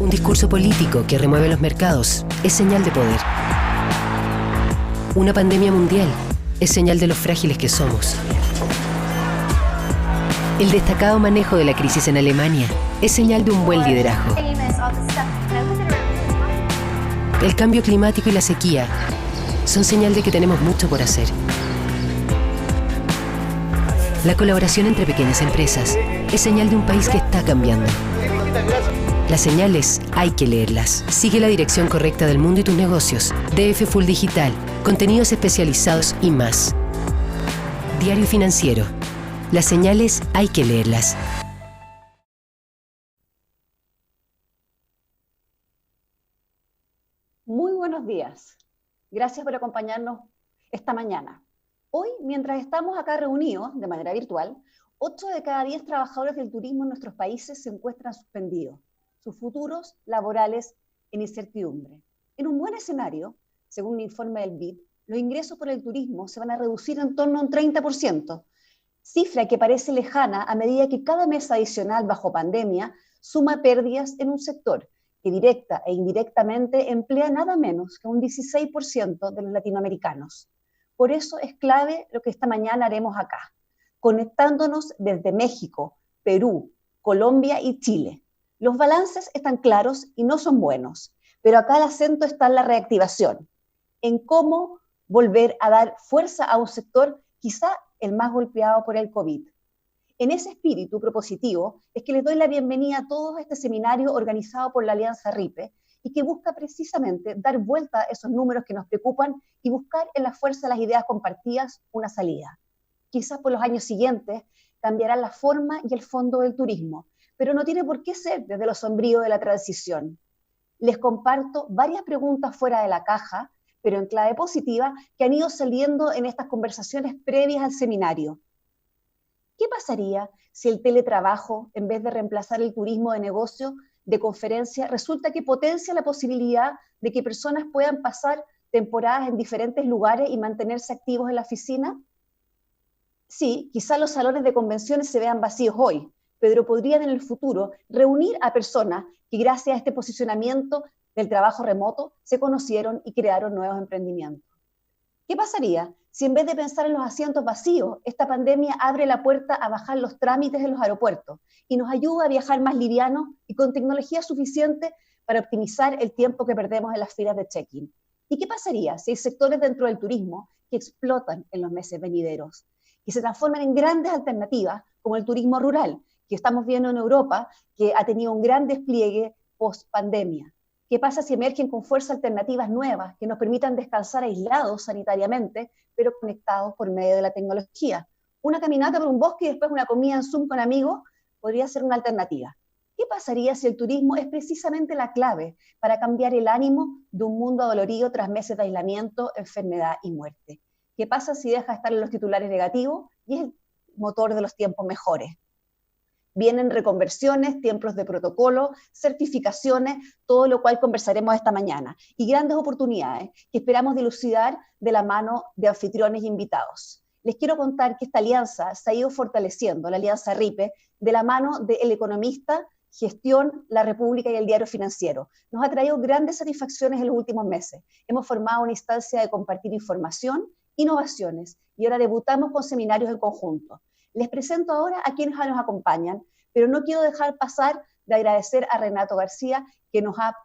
Un discurso político que remueve los mercados es señal de poder. Una pandemia mundial es señal de lo frágiles que somos. El destacado manejo de la crisis en Alemania es señal de un buen liderazgo. El cambio climático y la sequía son señal de que tenemos mucho por hacer. La colaboración entre pequeñas empresas es señal de un país que está cambiando. Las señales hay que leerlas. Sigue la dirección correcta del mundo y tus negocios. DF Full Digital, contenidos especializados y más. Diario Financiero. Las señales hay que leerlas. Muy buenos días. Gracias por acompañarnos esta mañana. Hoy, mientras estamos acá reunidos de manera virtual, 8 de cada 10 trabajadores del turismo en nuestros países se encuentran suspendidos, sus futuros laborales en incertidumbre. En un buen escenario, según un informe del BID, los ingresos por el turismo se van a reducir en torno a un 30%, cifra que parece lejana a medida que cada mes adicional bajo pandemia suma pérdidas en un sector que directa e indirectamente emplea nada menos que un 16% de los latinoamericanos. Por eso es clave lo que esta mañana haremos acá, conectándonos desde México, Perú, Colombia y Chile. Los balances están claros y no son buenos, pero acá el acento está en la reactivación, en cómo volver a dar fuerza a un sector quizá el más golpeado por el COVID. En ese espíritu propositivo es que les doy la bienvenida a todos a este seminario organizado por la Alianza RIPE y que busca precisamente dar vuelta a esos números que nos preocupan y buscar en la fuerza de las ideas compartidas una salida. Quizás por los años siguientes cambiará la forma y el fondo del turismo, pero no tiene por qué ser desde lo sombrío de la transición. Les comparto varias preguntas fuera de la caja, pero en clave positiva, que han ido saliendo en estas conversaciones previas al seminario. ¿Qué pasaría si el teletrabajo, en vez de reemplazar el turismo de negocio, de conferencia, resulta que potencia la posibilidad de que personas puedan pasar temporadas en diferentes lugares y mantenerse activos en la oficina? Sí, quizás los salones de convenciones se vean vacíos hoy, pero podrían en el futuro reunir a personas que gracias a este posicionamiento del trabajo remoto se conocieron y crearon nuevos emprendimientos. ¿Qué pasaría si en vez de pensar en los asientos vacíos, esta pandemia abre la puerta a bajar los trámites en los aeropuertos y nos ayuda a viajar más livianos y con tecnología suficiente para optimizar el tiempo que perdemos en las filas de check-in? ¿Y qué pasaría si hay sectores dentro del turismo que explotan en los meses venideros y se transforman en grandes alternativas como el turismo rural, que estamos viendo en Europa, que ha tenido un gran despliegue post-pandemia? ¿Qué pasa si emergen con fuerza alternativas nuevas que nos permitan descansar aislados sanitariamente, pero conectados por medio de la tecnología? Una caminata por un bosque y después una comida en Zoom con amigos podría ser una alternativa. ¿Qué pasaría si el turismo es precisamente la clave para cambiar el ánimo de un mundo adolorido tras meses de aislamiento, enfermedad y muerte? ¿Qué pasa si deja de estar en los titulares negativos y es el motor de los tiempos mejores? Vienen reconversiones, tiempos de protocolo, certificaciones, todo lo cual conversaremos esta mañana, y grandes oportunidades que esperamos dilucidar de la mano de anfitriones e invitados. Les quiero contar que esta alianza se ha ido fortaleciendo, la alianza RIPE, de la mano de El Economista, Gestión, La República y el Diario Financiero. Nos ha traído grandes satisfacciones en los últimos meses. Hemos formado una instancia de compartir información, innovaciones, y ahora debutamos con seminarios en conjunto. Les presento ahora a quienes nos acompañan, pero no quiero dejar pasar de agradecer a Renato García, que nos ha,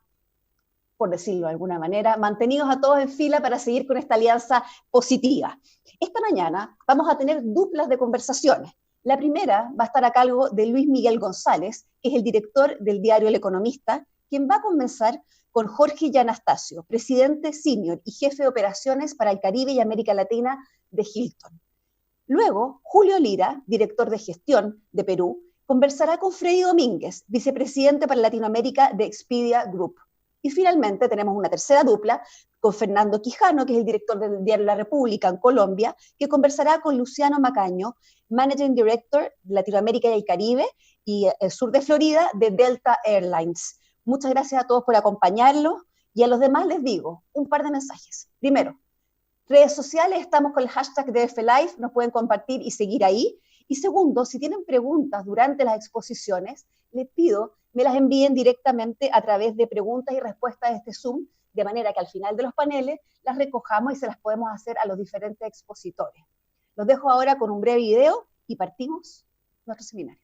por decirlo de alguna manera, mantenido a todos en fila para seguir con esta alianza positiva. Esta mañana vamos a tener duplas de conversaciones. La primera va a estar a cargo de Luis Miguel González, que es el director del diario El Economista, quien va a conversar con Jorge Gianastasio, presidente senior y jefe de operaciones para el Caribe y América Latina de Hilton. Luego, Julio Lira, director de gestión de Perú, conversará con Freddy Domínguez, vicepresidente para Latinoamérica de Expedia Group. Y finalmente tenemos una tercera dupla con Fernando Quijano, que es el director del diario La República en Colombia, que conversará con Luciano Macaño, Managing Director de Latinoamérica y el Caribe y el sur de Florida de Delta Airlines. Muchas gracias a todos por acompañarlos y a los demás les digo un par de mensajes. Primero, redes sociales, estamos con el hashtag DFLive, nos pueden compartir y seguir ahí. Y segundo, si tienen preguntas durante las exposiciones, les pido me las envíen directamente a través de preguntas y respuestas de este Zoom, de manera que al final de los paneles las recojamos y se las podemos hacer a los diferentes expositores. Los dejo ahora con un breve video y partimos nuestro seminario.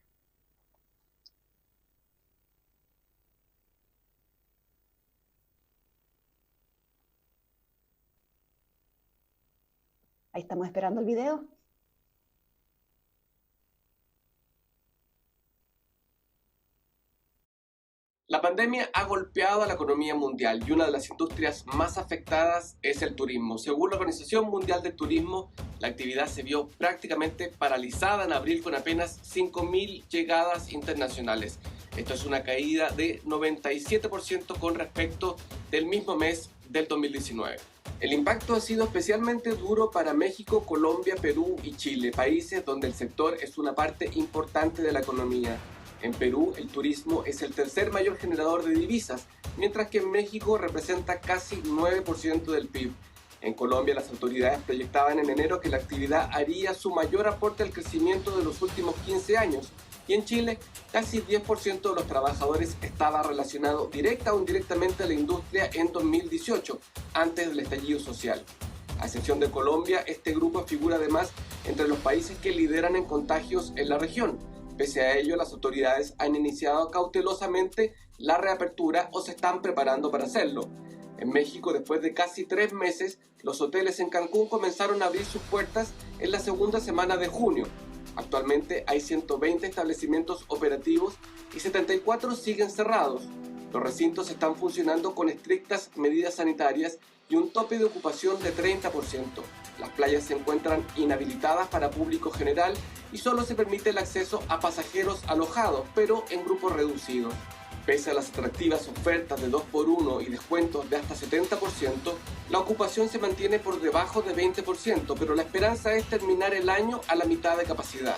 Ahí estamos esperando el video. La pandemia ha golpeado a la economía mundial y una de las industrias más afectadas es el turismo. Según la Organización Mundial del Turismo, la actividad se vio prácticamente paralizada en abril con apenas 5.000 llegadas internacionales. Esto es una caída de 97% con respecto del mismo mes del 2019. El impacto ha sido especialmente duro para México, Colombia, Perú y Chile, países donde el sector es una parte importante de la economía. En Perú, el turismo es el tercer mayor generador de divisas, mientras que en México representa casi 9% del PIB. En Colombia, las autoridades proyectaban en enero que la actividad haría su mayor aporte al crecimiento de los últimos 15 años. Y en Chile, casi 10% de los trabajadores estaba relacionado directa o indirectamente a la industria en 2018, antes del estallido social. A excepción de Colombia, este grupo figura además entre los países que lideran en contagios en la región. Pese a ello, las autoridades han iniciado cautelosamente la reapertura o se están preparando para hacerlo. En México, después de casi 3 meses, los hoteles en Cancún comenzaron a abrir sus puertas en la segunda semana de junio. Actualmente hay 120 establecimientos operativos y 74 siguen cerrados. Los recintos están funcionando con estrictas medidas sanitarias y un tope de ocupación de 30%. Las playas se encuentran inhabilitadas para público general y solo se permite el acceso a pasajeros alojados, pero en grupos reducidos. Pese a las atractivas ofertas de 2x1 y descuentos de hasta 70%, la ocupación se mantiene por debajo de 20%, pero la esperanza es terminar el año a la mitad de capacidad.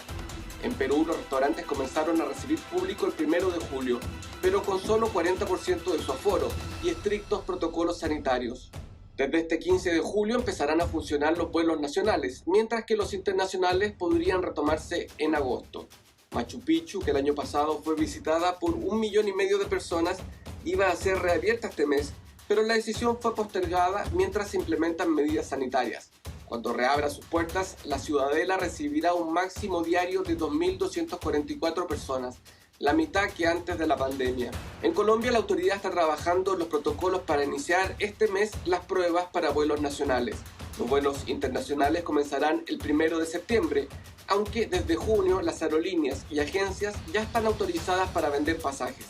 En Perú, los restaurantes comenzaron a recibir público el 1 de julio, pero con solo 40% de su aforo y estrictos protocolos sanitarios. Desde este 15 de julio empezarán a funcionar los vuelos nacionales, mientras que los internacionales podrían retomarse en agosto. Machu Picchu, que el año pasado fue visitada por 1,5 millones de personas, iba a ser reabierta este mes, pero la decisión fue postergada mientras se implementan medidas sanitarias. Cuando reabra sus puertas, la ciudadela recibirá un máximo diario de 2.244 personas, la mitad que antes de la pandemia. En Colombia, la autoridad está trabajando en los protocolos para iniciar este mes las pruebas para vuelos nacionales. Los vuelos internacionales comenzarán el 1 de septiembre, aunque desde junio las aerolíneas y agencias ya están autorizadas para vender pasajes.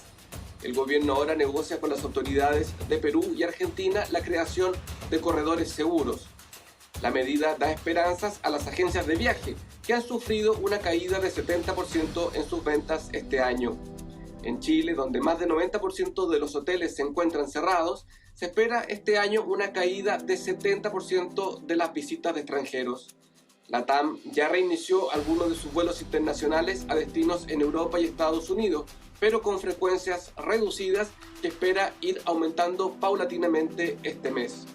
El gobierno ahora negocia con las autoridades de Perú y Argentina la creación de corredores seguros. La medida da esperanzas a las agencias de viaje, que han sufrido una caída de 70% en sus ventas este año. En Chile, donde más del 90% de los hoteles se encuentran cerrados, se espera este año una caída de 70% de las visitas de extranjeros. La TAM ya reinició algunos de sus vuelos internacionales a destinos en Europa y Estados Unidos, pero con frecuencias reducidas que espera ir aumentando paulatinamente este mes.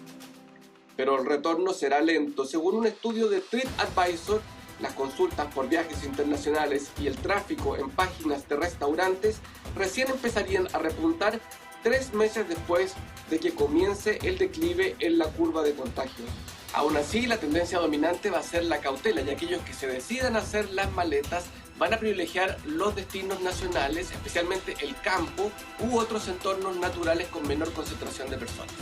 Pero el retorno será lento. Según un estudio de TripAdvisor, las consultas por viajes internacionales y el tráfico en páginas de restaurantes recién empezarían a repuntar 3 meses después de que comience el declive en la curva de contagios. Aún así, la tendencia dominante va a ser la cautela, y aquellos que se decidan a hacer las maletas van a privilegiar los destinos nacionales, especialmente el campo u otros entornos naturales con menor concentración de personas.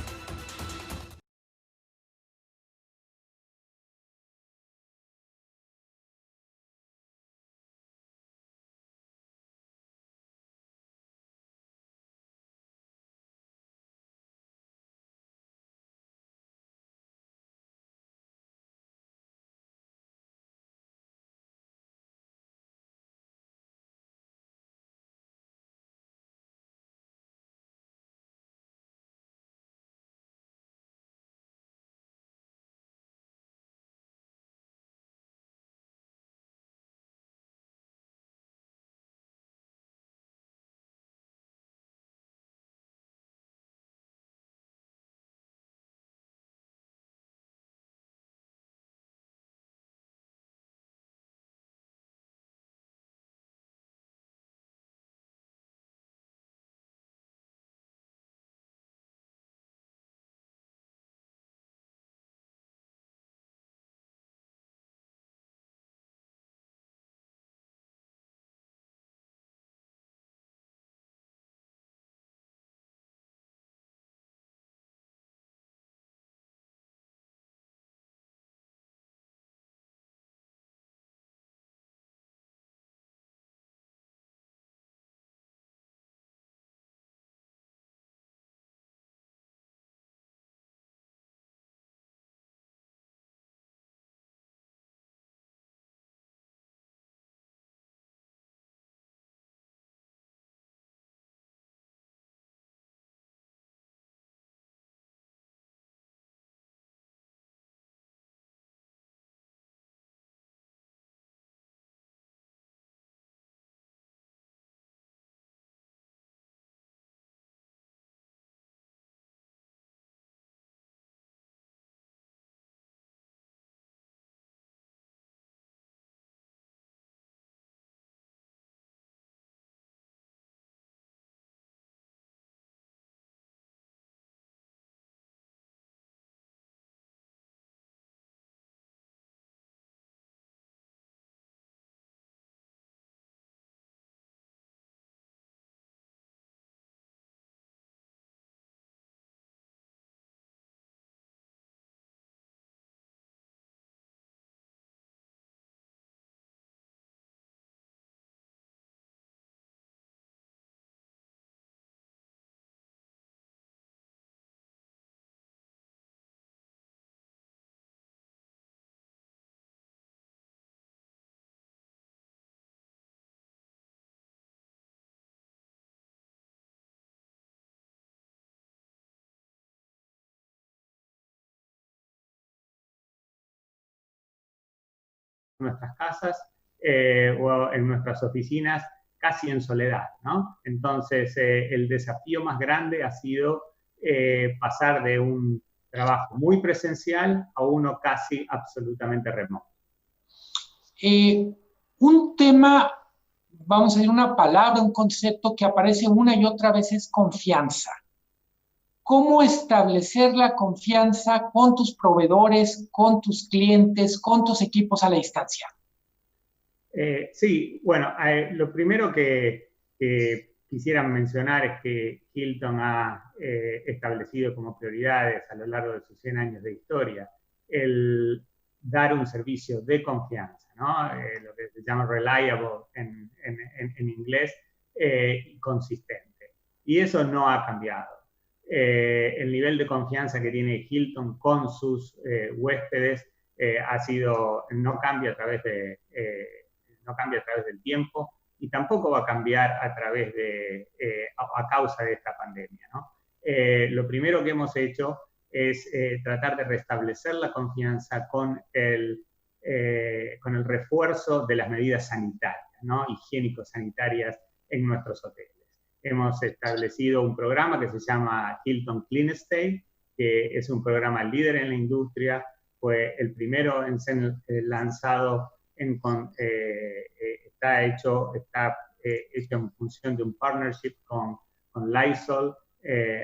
nuestras casas o en nuestras oficinas casi en soledad, ¿no? Entonces, el desafío más grande ha sido pasar de un trabajo muy presencial a uno casi absolutamente remoto. Un tema, vamos a decir una palabra, un concepto que aparece una y otra vez es confianza. ¿Cómo establecer la confianza con tus proveedores, con tus clientes, con tus equipos a la distancia? Sí, bueno, lo primero que quisiera mencionar es que Hilton ha establecido como prioridades a lo largo de sus 100 años de historia el dar un servicio de confianza, ¿no? Lo que se llama reliable en inglés, y consistente. Y eso no ha cambiado. El nivel de confianza que tiene Hilton con sus huéspedes no cambia a través del tiempo y tampoco va a cambiar a causa de esta pandemia, ¿no? Lo primero que hemos hecho es tratar de restablecer la confianza con el refuerzo de las medidas sanitarias, ¿no? Higiénico-sanitarias en nuestros hoteles. Hemos establecido un programa que se llama Hilton Clean Stay, que es un programa líder en la industria, fue el primero en ser lanzado está hecho en función de un partnership con Lysol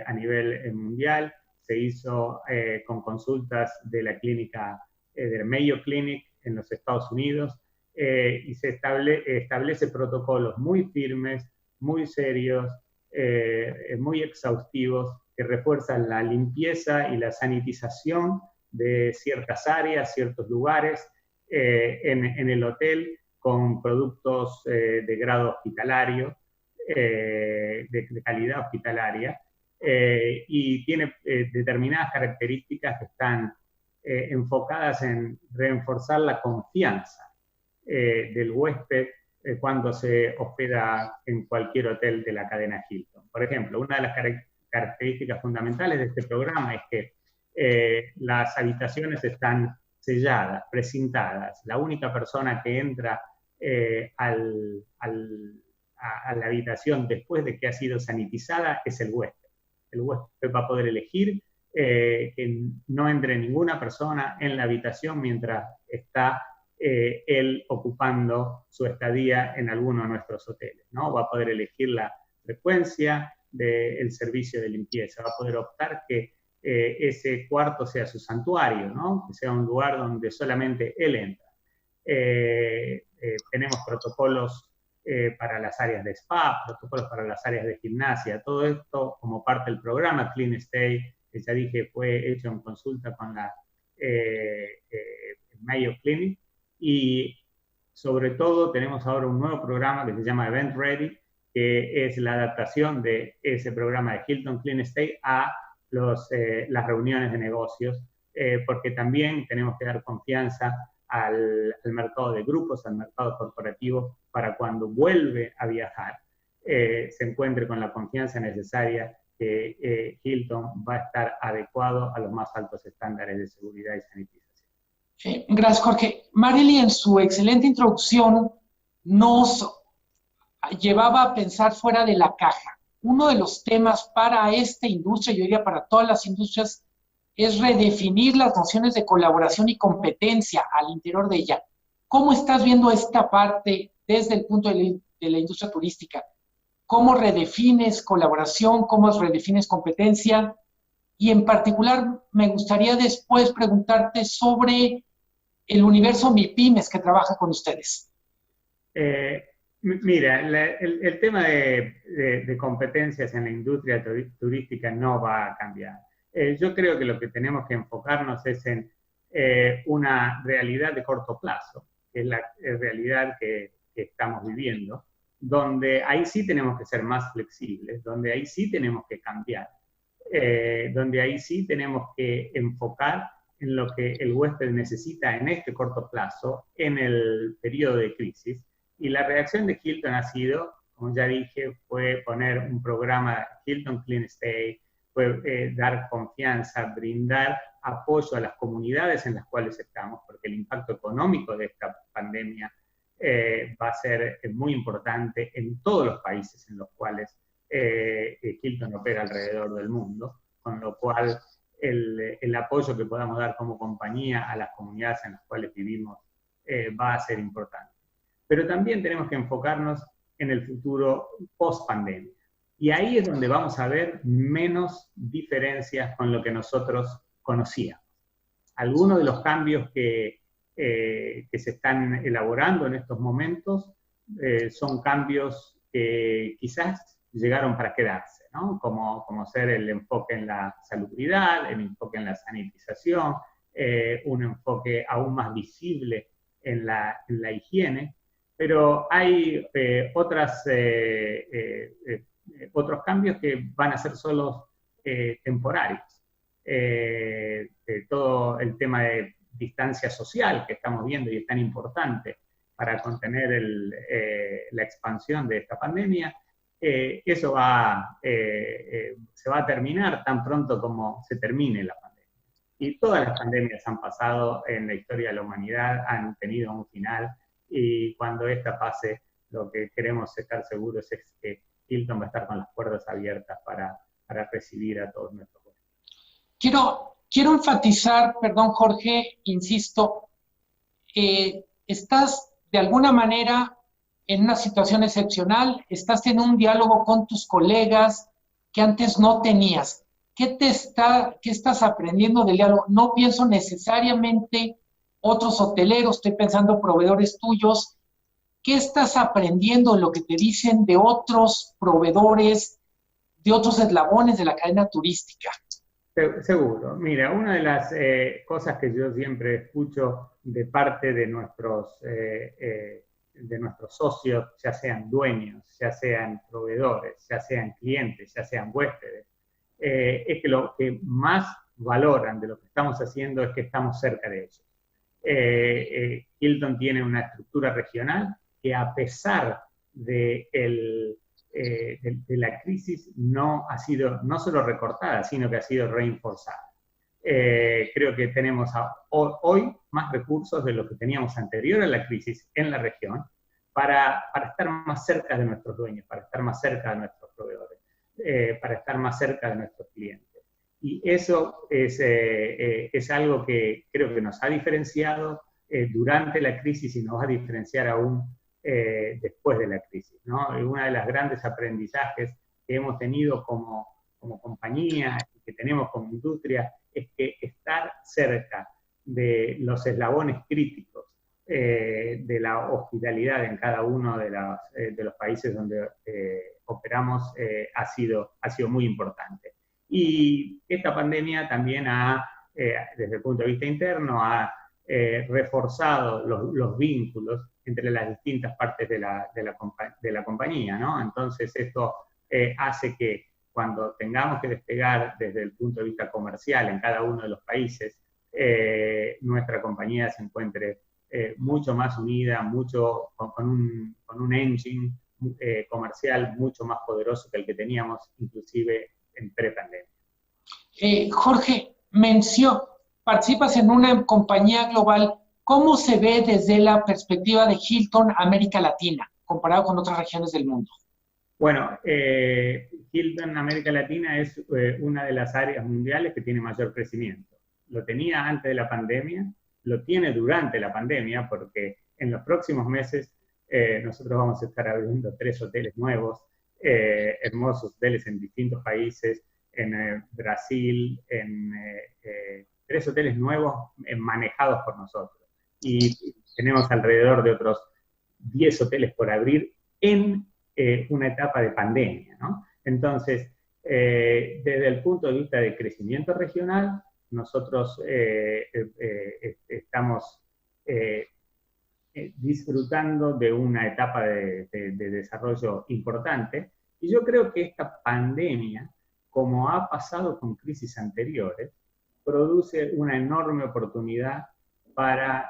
a nivel mundial. Se hizo con consultas de la clínica del Mayo Clinic en los Estados Unidos y se establece protocolos muy firmes, muy serios, muy exhaustivos que refuerzan la limpieza y la sanitización de ciertas áreas, ciertos lugares en el hotel con productos de grado hospitalario, de calidad hospitalaria, y tiene determinadas características que están enfocadas en reforzar la confianza del huésped cuando se hospeda en cualquier hotel de la cadena Hilton. Por ejemplo, una de las características fundamentales de este programa es que las habitaciones están selladas, precintadas. La única persona que entra a la habitación después de que ha sido sanitizada es el huésped. El huésped va a poder elegir que no entre ninguna persona en la habitación mientras está él ocupando su estadía en alguno de nuestros hoteles, ¿no? Va a poder elegir la frecuencia del servicio de limpieza, va a poder optar que ese cuarto sea su santuario, ¿no? Que sea un lugar donde solamente él entra. Tenemos protocolos para las áreas de spa, protocolos para las áreas de gimnasia, todo esto como parte del programa Clean Stay, que ya dije fue hecho en consulta con la Mayo Clinic, y sobre todo tenemos ahora un nuevo programa que se llama Event Ready, que es la adaptación de ese programa de Hilton Clean Stay a las reuniones de negocios, porque también tenemos que dar confianza al mercado de grupos, al mercado corporativo, para cuando vuelve a viajar, se encuentre con la confianza necesaria que Hilton va a estar adecuado a los más altos estándares de seguridad y sanitización. Gracias, Jorge. Marily, en su excelente introducción, nos llevaba a pensar fuera de la caja. Uno de los temas para esta industria, yo diría para todas las industrias, es redefinir las nociones de colaboración y competencia al interior de ella. ¿Cómo estás viendo esta parte desde el punto de la industria turística? ¿Cómo redefines colaboración? ¿Cómo redefines competencia? Y en particular, me gustaría después preguntarte sobre el universo MIPYMES que trabaja con ustedes. Mira, el tema de competencias en la industria turística no va a cambiar. Yo creo que lo que tenemos que enfocarnos es en una realidad de corto plazo, que es la realidad que estamos viviendo, donde ahí sí tenemos que ser más flexibles, donde ahí sí tenemos que cambiar, donde ahí sí tenemos que enfocar en lo que el huésped necesita en este corto plazo, en el periodo de crisis. Y la reacción de Hilton ha sido, como ya dije, fue poner un programa Hilton Clean Stay, fue dar confianza, brindar apoyo a las comunidades en las cuales estamos, porque el impacto económico de esta pandemia va a ser muy importante en todos los países en los cuales Hilton opera alrededor del mundo, con lo cual el apoyo que podamos dar como compañía a las comunidades en las cuales vivimos va a ser importante. Pero también tenemos que enfocarnos en el futuro post-pandemia. Y ahí es donde vamos a ver menos diferencias con lo que nosotros conocíamos. Algunos de los cambios que se están elaborando en estos momentos son cambios que quizás llegaron para quedarse, ¿no? Como ser el enfoque en la salubridad, el enfoque en la sanitización, un enfoque aún más visible en la higiene, pero hay otros cambios que van a ser solo temporarios. Todo el tema de distancia social que estamos viendo y es tan importante para contener la expansión de esta pandemia, eso se va a terminar tan pronto como se termine la pandemia. Y todas las pandemias han pasado en la historia de la humanidad, han tenido un final, y cuando esta pase, lo que queremos estar seguros es que Hilton va a estar con las puertas abiertas para recibir a todos nuestros huéspedes. Quiero enfatizar, perdón Jorge, insisto, estás de alguna manera en una situación excepcional, estás en un diálogo con tus colegas que antes no tenías. ¿Qué estás aprendiendo del diálogo? No pienso necesariamente otros hoteleros, estoy pensando proveedores tuyos. ¿Qué estás aprendiendo en lo que te dicen de otros proveedores, de otros eslabones de la cadena turística? Seguro. Mira, una de las cosas que yo siempre escucho de parte de nuestros socios, ya sean dueños, ya sean proveedores, ya sean clientes, ya sean huéspedes, es que lo que más valoran de lo que estamos haciendo es que estamos cerca de ellos. Hilton tiene una estructura regional que, a pesar de la crisis, no ha sido no solo recortada, sino que ha sido reforzada. Creo que tenemos hoy más recursos de lo que teníamos anterior a la crisis en la región para estar más cerca de nuestros dueños, para estar más cerca de nuestros proveedores, para estar más cerca de nuestros clientes. Y eso es algo que creo que nos ha diferenciado durante la crisis y nos va a diferenciar aún después de la crisis, ¿no? Una de las grandes aprendizajes que hemos tenido como compañía y que tenemos como industria es que estar cerca de los eslabones críticos de la hospitalidad en cada uno de los países donde operamos ha sido muy importante. Y esta pandemia también desde el punto de vista interno, ha reforzado los vínculos entre las distintas partes de la compañía, ¿no? Entonces esto hace que cuando tengamos que despegar desde el punto de vista comercial en cada uno de los países, nuestra compañía se encuentre mucho más unida, con un engine comercial mucho más poderoso que el que teníamos inclusive en pre-pandemia. Jorge, participas en una compañía global. ¿Cómo se ve desde la perspectiva de Hilton América Latina, comparado con otras regiones del mundo? Bueno, Hilton América Latina es una de las áreas mundiales que tiene mayor crecimiento. Lo tenía antes de la pandemia, lo tiene durante la pandemia, porque en los próximos meses nosotros vamos a estar abriendo 3 hoteles nuevos, hermosos hoteles en distintos países, en Brasil, 3 hoteles nuevos manejados por nosotros. Y tenemos alrededor de otros 10 hoteles por abrir en una etapa de pandemia, ¿no? Entonces, desde el punto de vista de crecimiento regional, nosotros estamos disfrutando de una etapa de desarrollo importante, y yo creo que esta pandemia, como ha pasado con crisis anteriores, produce una enorme oportunidad para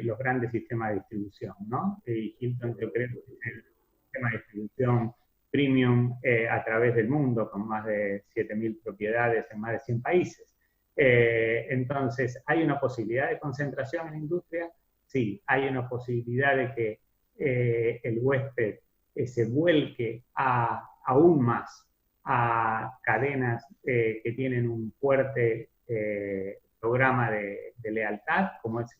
los grandes sistemas de distribución, ¿no? Y Hilton, yo creo que es el sistema de distribución premium a través del mundo, con más de 7.000 propiedades en más de 100 países. Entonces, ¿hay una posibilidad de concentración en la industria? Sí, hay una posibilidad de que el huésped se vuelque aún más a cadenas que tienen un fuerte programa de lealtad, como es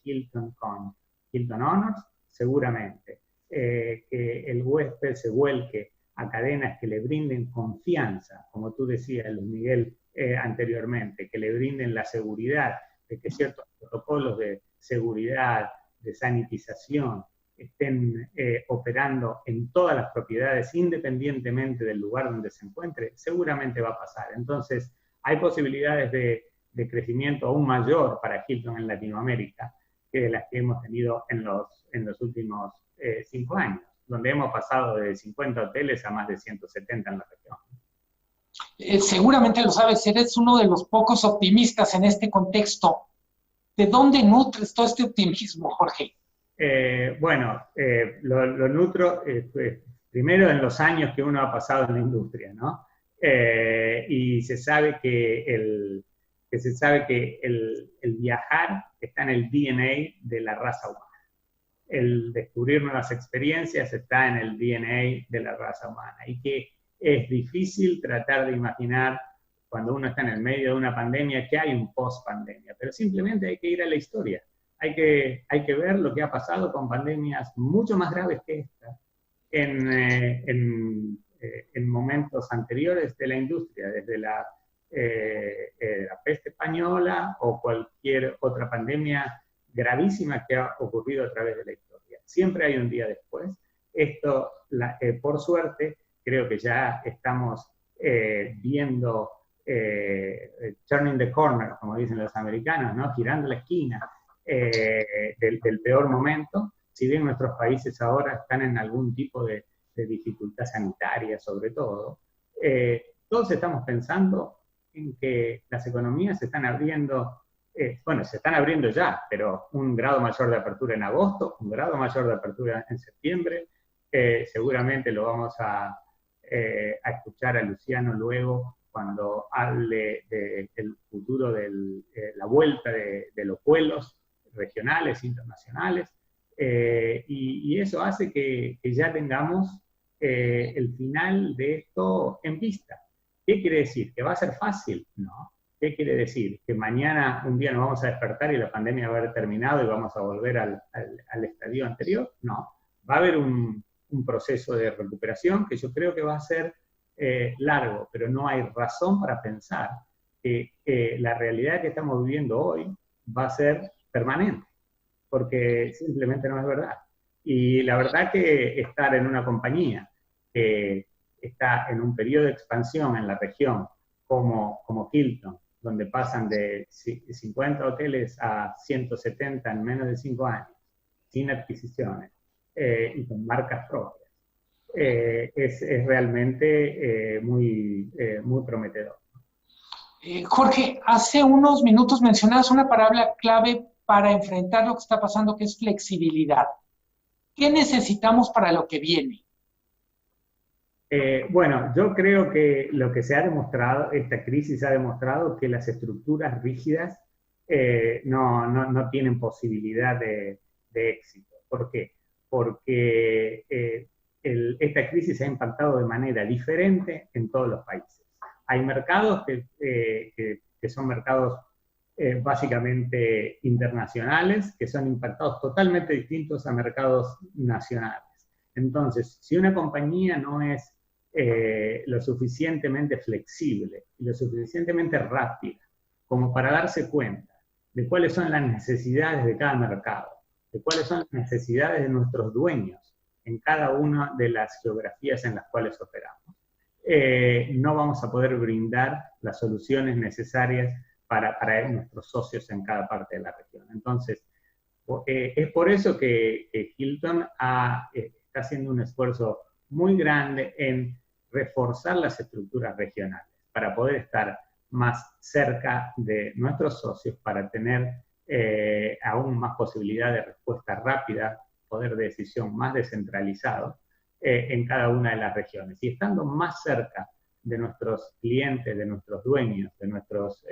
Hilton con Hilton Honors, seguramente. Que el huésped se vuelque a cadenas que le brinden confianza, como tú decías, Luis Miguel, anteriormente, que le brinden la seguridad de que ciertos protocolos de seguridad, de sanitización, estén operando en todas las propiedades, independientemente del lugar donde se encuentre, seguramente va a pasar. Entonces, hay posibilidades de crecimiento aún mayor para Hilton en Latinoamérica que las que hemos tenido en los últimos 5 años, donde hemos pasado de 50 hoteles a más de 170 en la región. Seguramente lo sabes, eres uno de los pocos optimistas en este contexto. ¿De dónde nutres todo este optimismo, Jorge? Lo nutro primero en los años que uno ha pasado en la industria, ¿no? Y se sabe que el viajar está en el DNA de la raza humana. El descubrir nuevas experiencias está en el DNA de la raza humana. Y que es difícil tratar de imaginar, cuando uno está en el medio de una pandemia, que hay un post-pandemia. Pero simplemente hay que ir a la historia. Hay que ver lo que ha pasado con pandemias mucho más graves que esta en momentos anteriores de la industria, desde la peste española o cualquier otra pandemia gravísima que ha ocurrido a través de la historia. Siempre hay un día después. Esto, por suerte, creo que ya estamos viendo turning the corner, como dicen los americanos, ¿no? Girando la esquina del peor momento. Si bien nuestros países ahora están en algún tipo de dificultad sanitaria, sobre todo, todos estamos pensando en que las economías se están abriendo, se están abriendo ya, pero un grado mayor de apertura en agosto, un grado mayor de apertura en septiembre. Seguramente lo vamos a escuchar a Luciano luego cuando hable del futuro de la vuelta de los vuelos regionales, internacionales, y eso hace que ya tengamos el final de esto en vista. ¿Qué quiere decir? ¿Que va a ser fácil? No. ¿Qué quiere decir? ¿Que mañana un día nos vamos a despertar y la pandemia va a haber terminado y vamos a volver al estadio anterior? No. Va a haber un proceso de recuperación que yo creo que va a ser largo, pero no hay razón para pensar que la realidad que estamos viviendo hoy va a ser permanente, porque simplemente no es verdad. Y la verdad que estar en una compañía que está en un periodo de expansión en la región, como Hilton, donde pasan de 50 hoteles a 170 en menos de 5 años, sin adquisiciones, y con marcas propias, es realmente muy prometedor. Jorge, hace unos minutos mencionabas una palabra clave para enfrentar lo que está pasando, que es flexibilidad. ¿Qué necesitamos para lo que viene? Yo creo que lo que se ha demostrado, esta crisis ha demostrado que las estructuras rígidas no tienen posibilidad de éxito. ¿Por qué? Porque esta crisis ha impactado de manera diferente en todos los países. Hay mercados que son mercados básicamente internacionales, que son impactados totalmente distintos a mercados nacionales. Entonces, si una compañía no es lo suficientemente flexible y lo suficientemente rápida como para darse cuenta de cuáles son las necesidades de cada mercado, de cuáles son las necesidades de nuestros dueños en cada una de las geografías en las cuales operamos, no vamos a poder brindar las soluciones necesarias para nuestros socios en cada parte de la región. Entonces, es por eso que Hilton está haciendo un esfuerzo muy grande en reforzar las estructuras regionales para poder estar más cerca de nuestros socios, para tener aún más posibilidad de respuesta rápida, poder de decisión más descentralizado en cada una de las regiones. Y estando más cerca nuestros clientes, de nuestros dueños, de nuestros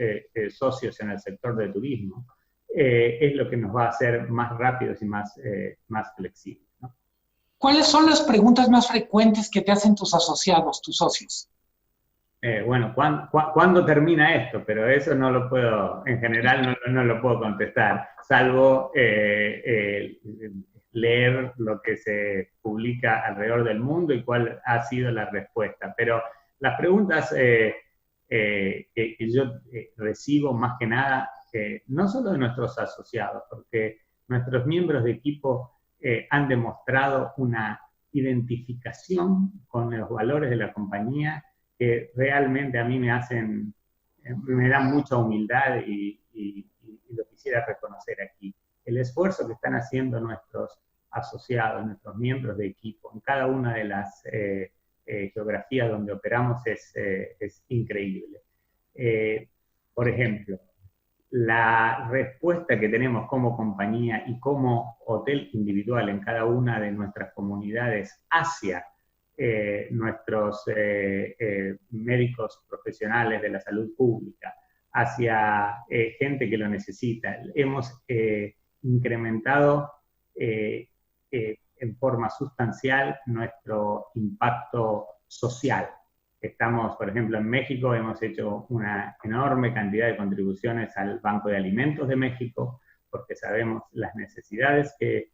socios en el sector del turismo, es lo que nos va a hacer más rápidos y más flexibles, ¿no? ¿Cuáles son las preguntas más frecuentes que te hacen tus asociados, tus socios? Bueno, ¿cuándo termina esto? Pero eso no lo puedo, en general no lo puedo contestar, salvo leer lo que se publica alrededor del mundo y cuál ha sido la respuesta. Pero las preguntas que yo recibo más que nada, no solo de nuestros asociados, porque nuestros miembros de equipo han demostrado una identificación con los valores de la compañía que realmente a mí me dan mucha humildad y lo quisiera reconocer aquí. El esfuerzo que están haciendo nuestros asociados, nuestros miembros de equipo, en cada una de las geografías donde operamos es increíble. Por ejemplo, la respuesta que tenemos como compañía y como hotel individual en cada una de nuestras comunidades hacia nuestros médicos profesionales de la salud pública, hacia gente que lo necesita. Hemos incrementado en forma sustancial nuestro impacto social. Estamos, por ejemplo, en México hemos hecho una enorme cantidad de contribuciones al Banco de Alimentos de México, porque sabemos las necesidades que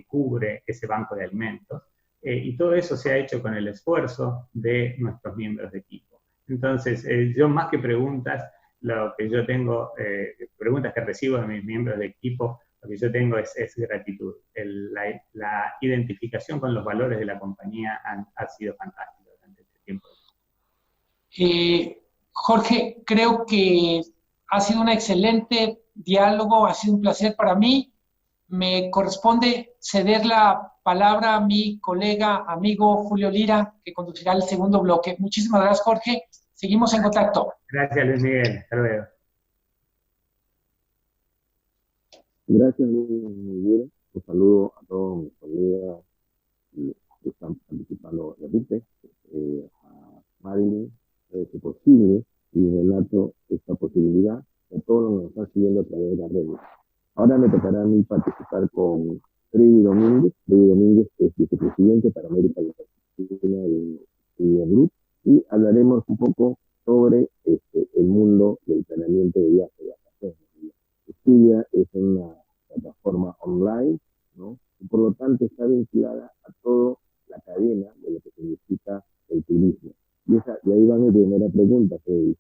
cubre ese Banco de Alimentos. Y todo eso se ha hecho con el esfuerzo de nuestros miembros de equipo. Entonces, yo más que preguntas, lo que yo tengo, preguntas que recibo de mis miembros de equipo, lo que yo tengo es gratitud. La identificación con los valores de la compañía ha sido fantástica durante este tiempo. Jorge, creo que ha sido un excelente diálogo, ha sido un placer para mí. Me corresponde ceder la palabra a mi colega, amigo Julio Lira, que conducirá el segundo bloque. Muchísimas gracias, Jorge. Seguimos en contacto. Gracias, Luis Miguel. Hasta luego. Gracias, Luis Miguel. Un saludo a todos mis colegas que están participando en el a Marilyn, es posible, y relato esta posibilidad a todos los que nos están siguiendo a través de las redes. Ahora me tocará a mí participar con Freddy Domínguez. Freddy Domínguez es vicepresidente para América Latina del Group, y hablaremos un poco sobre el mundo del planeamiento de viajes de vacaciones. Expedia es una plataforma online, ¿no? Y por lo tanto está vinculada a toda la cadena de lo que significa el turismo. Y ahí va mi primera pregunta, Freddy.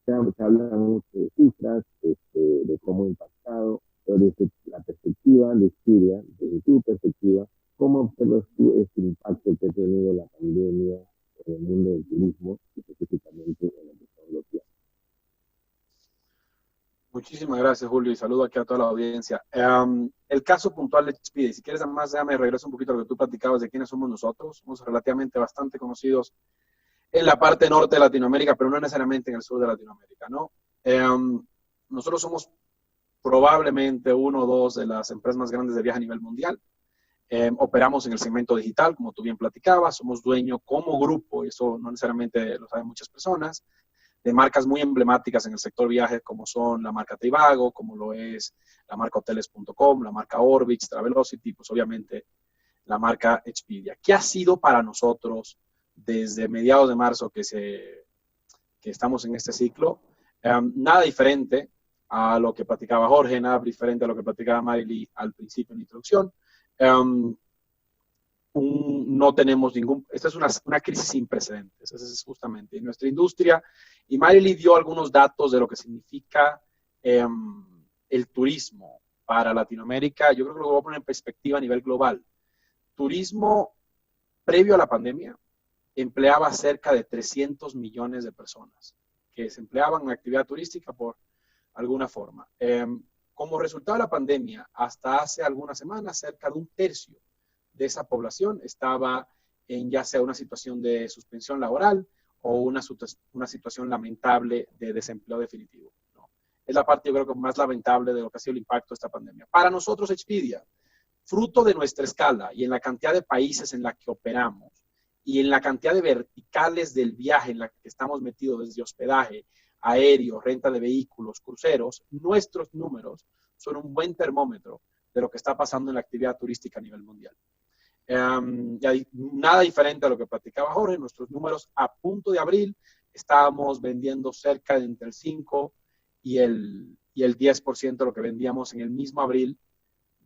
Se hablan mucho de cifras, de cómo ha impactado, pero desde la perspectiva de Expedia, desde tu perspectiva, ¿cómo observas tú este impacto que ha tenido la pandemia en el mundo del turismo, específicamente en la región local? Muchísimas gracias, Julio, y saludo aquí a toda la audiencia. El caso puntual de Expedia, si quieres además, déjame regreso un poquito a lo que tú platicabas de quiénes somos nosotros. Somos relativamente bastante conocidos en la parte norte de Latinoamérica, pero no necesariamente en el sur de Latinoamérica, ¿no? Nosotros somos probablemente uno o dos de las empresas más grandes de viaje a nivel mundial. Operamos en el segmento digital, como tú bien platicabas. Somos dueño como grupo, y eso no necesariamente lo saben muchas personas, de marcas muy emblemáticas en el sector viajes, como son la marca Trivago, como lo es la marca Hoteles.com, la marca Orbitz, Travelocity, pues obviamente la marca Expedia. ¿Qué ha sido para nosotros desde mediados de marzo que estamos en este ciclo? Nada diferente a lo que platicaba Jorge, nada diferente a lo que platicaba Marily al principio en la introducción. No tenemos esta es una crisis sin precedentes, esa es justamente en nuestra industria, y Marily dio algunos datos de lo que significa el turismo para Latinoamérica. Yo creo que lo voy a poner en perspectiva a nivel global. Turismo previo a la pandemia empleaba cerca de 300 millones de personas que se empleaban en actividad turística por alguna forma. Como resultado de la pandemia, hasta hace algunas semanas, cerca de un tercio de esa población estaba en ya sea una situación de suspensión laboral o una situación lamentable de desempleo definitivo, ¿no? Es la parte, yo creo, que más lamentable de lo que ha sido el impacto de esta pandemia. Para nosotros, Expedia, fruto de nuestra escala y en la cantidad de países en la que operamos y en la cantidad de verticales del viaje en la que estamos metidos, desde hospedaje, aéreo, renta de vehículos, cruceros, nuestros números son un buen termómetro de lo que está pasando en la actividad turística a nivel mundial. Nada diferente a lo que platicaba Jorge, nuestros números a punto de abril estábamos vendiendo cerca de entre el 5 y el 10% de lo que vendíamos en el mismo abril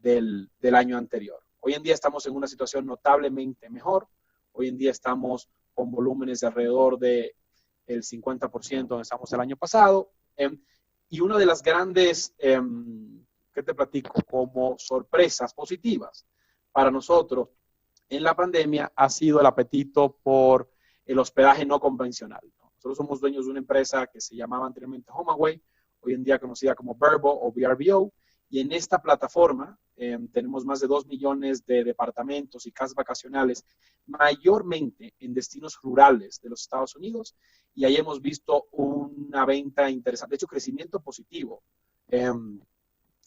del año anterior. Hoy en día estamos en una situación notablemente mejor. Hoy en día estamos con volúmenes de alrededor del 50% donde estamos el año pasado. Y una de las grandes, ¿qué te platico? Como sorpresas positivas para nosotros en la pandemia ha sido el apetito por el hospedaje no convencional, ¿no? Nosotros somos dueños de una empresa que se llamaba anteriormente HomeAway, hoy en día conocida como Vrbo o VRBO, y en esta plataforma tenemos más de 2 millones de departamentos y casas vacacionales, mayormente en destinos rurales de los Estados Unidos, y ahí hemos visto una venta interesante, de hecho crecimiento positivo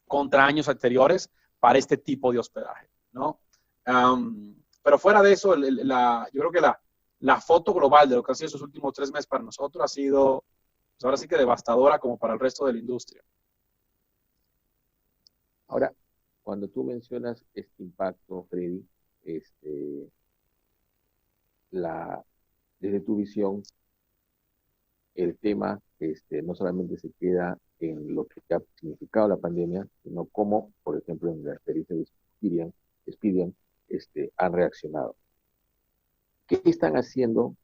contra años anteriores para este tipo de hospedaje, ¿no? Pero fuera de eso, yo creo que la foto global de lo que han sido esos últimos 3 meses para nosotros ha sido, pues ahora sí que devastadora como para el resto de la industria. Ahora, cuando tú mencionas este impacto, Freddy, desde tu visión, el tema no solamente se queda en lo que ha significado la pandemia, sino cómo, por ejemplo, en la experiencia de Expedia, han reaccionado. ¿Qué están haciendo?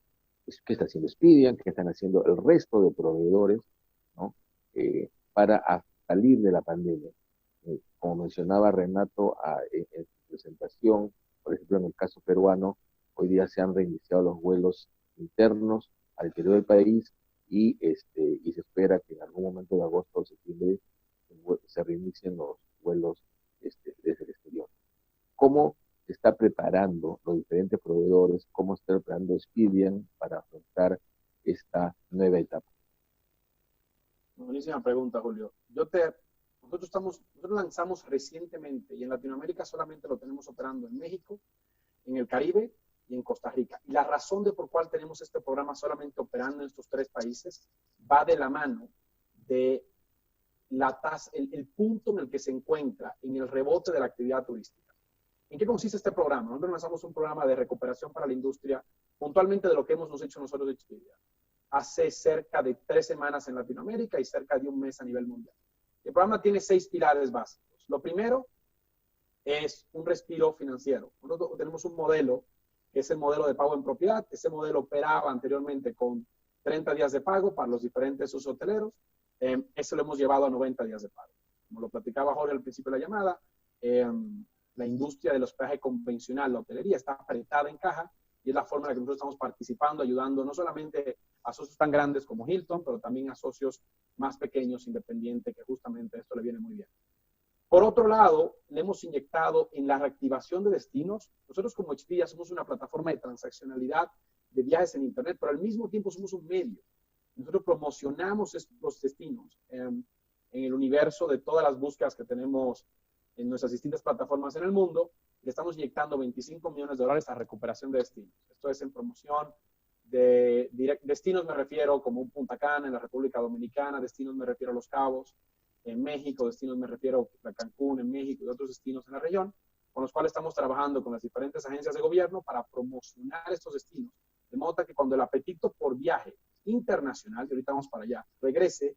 ¿Qué está haciendo Expedia? ¿Qué están haciendo el resto de proveedores, ¿no? Para salir de la pandemia? Como mencionaba Renato en su presentación, por ejemplo, en el caso peruano, hoy día se han reiniciado los vuelos internos al interior del país y se espera que en algún momento de agosto o septiembre se reinicien los vuelos desde el exterior. ¿Cómo se está preparando los diferentes proveedores? ¿Cómo está preparando Expedia para afrontar esta nueva etapa? Buenísima pregunta, Julio. Nosotros lanzamos recientemente, y en Latinoamérica solamente lo tenemos operando en México, en el Caribe y en Costa Rica. Y la razón de por cuál tenemos este programa solamente operando en estos 3 países va de la mano de la tasa, el punto en el que se encuentra en el rebote de la actividad turística. ¿En qué consiste este programa? Nosotros lanzamos un programa de recuperación para la industria, puntualmente de lo que hemos hecho nosotros de Expedia, hace cerca de 3 semanas en Latinoamérica y cerca de 1 mes a nivel mundial. El programa tiene 6 pilares básicos. Lo primero es un respiro financiero. Nosotros tenemos un modelo, que es el modelo de pago en propiedad. Ese modelo operaba anteriormente con 30 días de pago para los diferentes usos hoteleros. Eso lo hemos llevado a 90 días de pago. Como lo platicaba Jorge al principio de la llamada, la industria del hospedaje convencional, la hotelería, está apretada en caja y es la forma en la que nosotros estamos participando, ayudando no solamente a socios tan grandes como Hilton, pero también a socios más pequeños, independientes, que justamente esto le viene muy bien. Por otro lado, le hemos inyectado en la reactivación de destinos. Nosotros como Expedia somos una plataforma de transaccionalidad de viajes en Internet, pero al mismo tiempo somos un medio. Nosotros promocionamos estos destinos en el universo de todas las búsquedas que tenemos en nuestras distintas plataformas en el mundo. Le estamos inyectando $25 millones a recuperación de destinos. Esto es en promoción de destinos, me refiero como un Punta Cana en la República Dominicana, destinos me refiero a Los Cabos en México, destinos me refiero a Cancún en México y otros destinos en la región, con los cuales estamos trabajando con las diferentes agencias de gobierno para promocionar estos destinos, de modo que cuando el apetito por viaje internacional, que ahorita vamos para allá, regrese,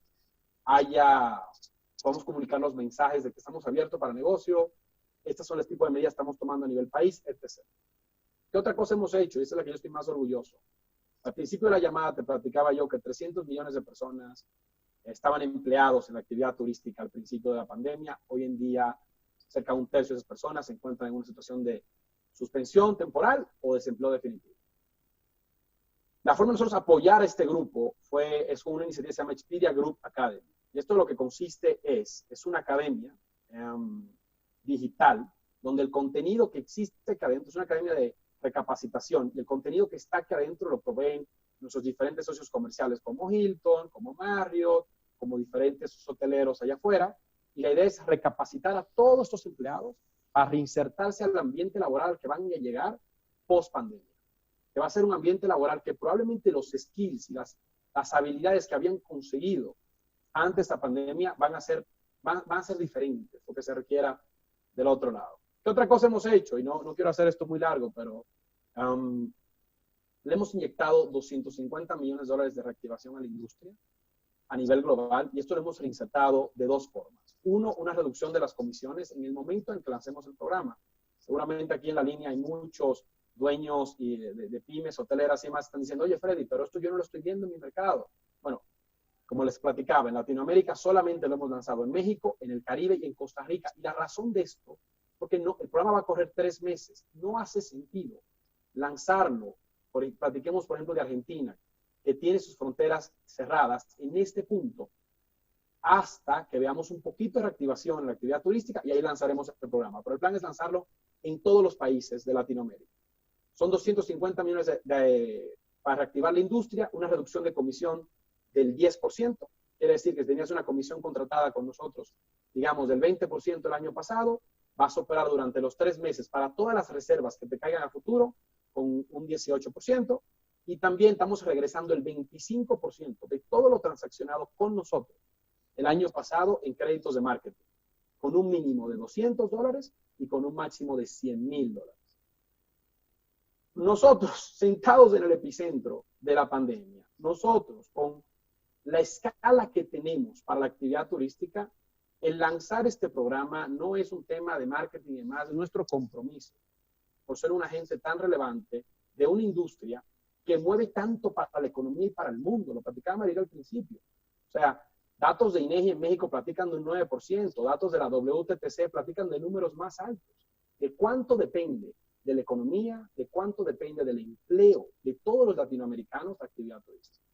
podemos comunicar los mensajes de que estamos abiertos para negocio, estas son los tipos de medidas que estamos tomando a nivel país, etc. ¿Qué otra cosa hemos hecho? Y esa es la que yo estoy más orgulloso. Al principio de la llamada te platicaba yo que 300 millones de personas estaban empleados en la actividad turística al principio de la pandemia. Hoy en día, cerca de 1/3 de esas personas se encuentran en una situación de suspensión temporal o desempleo definitivo. La forma de nosotros apoyar a este grupo es una iniciativa que se llama Expedia Group Academy. Y esto lo que consiste es una academia digital, donde el contenido que existe acá adentro es una academia de recapacitación, y el contenido que está aquí adentro lo proveen nuestros diferentes socios comerciales como Hilton, como Marriott, como diferentes hoteleros allá afuera, y la idea es recapacitar a todos estos empleados para reinsertarse al ambiente laboral que van a llegar post pandemia. que va a ser un ambiente laboral que probablemente los skills y las habilidades que habían conseguido antes de esta pandemia van a ser diferentes, lo que se requiera del otro lado. ¿Qué otra cosa hemos hecho? Y no quiero hacer esto muy largo, pero le hemos inyectado $250 millones de reactivación a la industria a nivel global, y esto lo hemos reinsertado de dos formas. Uno, una reducción de las comisiones en el momento en que lancemos el programa. Seguramente aquí en la línea hay muchos dueños de pymes, hoteleras y demás, están diciendo, oye, Freddy, pero esto yo no lo estoy viendo en mi mercado. Bueno, como les platicaba, en Latinoamérica solamente lo hemos lanzado en México, en el Caribe y en Costa Rica. Y la razón de esto, porque el programa va a correr 3 meses. No hace sentido lanzarlo, platiquemos por ejemplo de Argentina, que tiene sus fronteras cerradas en este punto, hasta que veamos un poquito de reactivación en la actividad turística y ahí lanzaremos el programa. Pero el plan es lanzarlo en todos los países de Latinoamérica. Son 250 millones para reactivar la industria, una reducción de comisión del 10%. Quiere decir que si tenías una comisión contratada con nosotros, digamos, del 20% el año pasado, vas a operar durante los 3 meses para todas las reservas que te caigan a futuro con un 18%. Y también estamos regresando el 25% de todo lo transaccionado con nosotros el año pasado en créditos de marketing, con un mínimo de $200 y con un máximo de $100,000. Nosotros, sentados en el epicentro de la pandemia, nosotros con la escala que tenemos para la actividad turística, el lanzar este programa no es un tema de marketing y demás, es nuestro compromiso por ser un agente tan relevante de una industria que mueve tanto para la economía y para el mundo. Lo platicaba María al principio. O sea, datos de INEGI en México platican de un 9%, datos de la WTTC platican de números más altos. ¿De cuánto depende de la economía? ¿De cuánto depende del empleo de todos los latinoamericanos la actividad turística?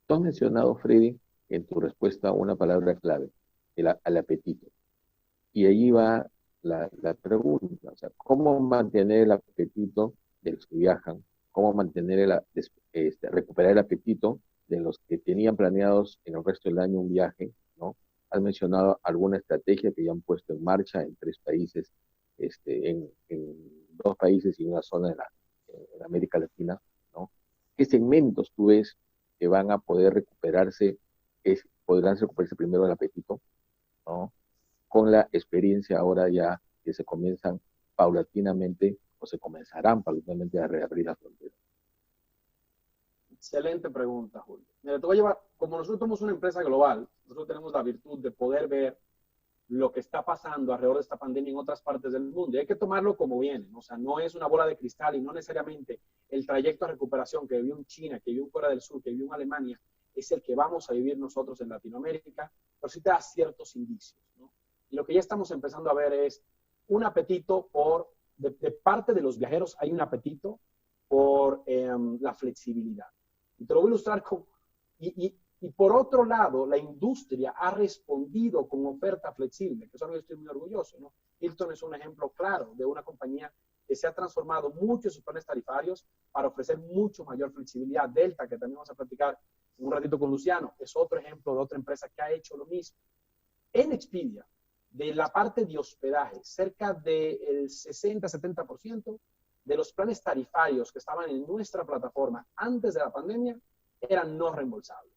Tú has mencionado, Freddy, en tu respuesta una palabra clave, el apetito. Y ahí va la pregunta, o sea, ¿cómo mantener el apetito de los que viajan? ¿Cómo mantener recuperar el apetito de los que tenían planeados en el resto del año un viaje, ¿no? Has mencionado alguna estrategia que ya han puesto en marcha en 3 países, en 2 países y una zona en América Latina, ¿no? ¿Qué segmentos tú ves que van a poder recuperarse, podrán recuperarse primero el apetito, ¿no? Con la experiencia ahora ya que se comienzan paulatinamente o se comenzarán paulatinamente a reabrir las fronteras? Excelente pregunta, Julio. Mira, te voy a llevar, como nosotros somos una empresa global, nosotros tenemos la virtud de poder ver lo que está pasando alrededor de esta pandemia en otras partes del mundo. Y hay que tomarlo como viene, ¿no? O sea, no es una bola de cristal y no necesariamente el trayecto de recuperación que vivió en China, que vivió en Corea del Sur, que vivió en Alemania, es el que vamos a vivir nosotros en Latinoamérica, pero sí te da ciertos indicios, ¿no? Y lo que ya estamos empezando a ver es un apetito de parte de los viajeros, hay un apetito por la flexibilidad. Y te lo voy a ilustrar y por otro lado, la industria ha respondido con oferta flexible, que eso yo estoy muy orgulloso, ¿no? Hilton es un ejemplo claro de una compañía que se ha transformado mucho en sus planes tarifarios para ofrecer mucho mayor flexibilidad. Delta, que también vamos a platicar un ratito con Luciano, es otro ejemplo de otra empresa que ha hecho lo mismo. En Expedia, de la parte de hospedaje, cerca del 60-70% de los planes tarifarios que estaban en nuestra plataforma antes de la pandemia eran no reembolsables.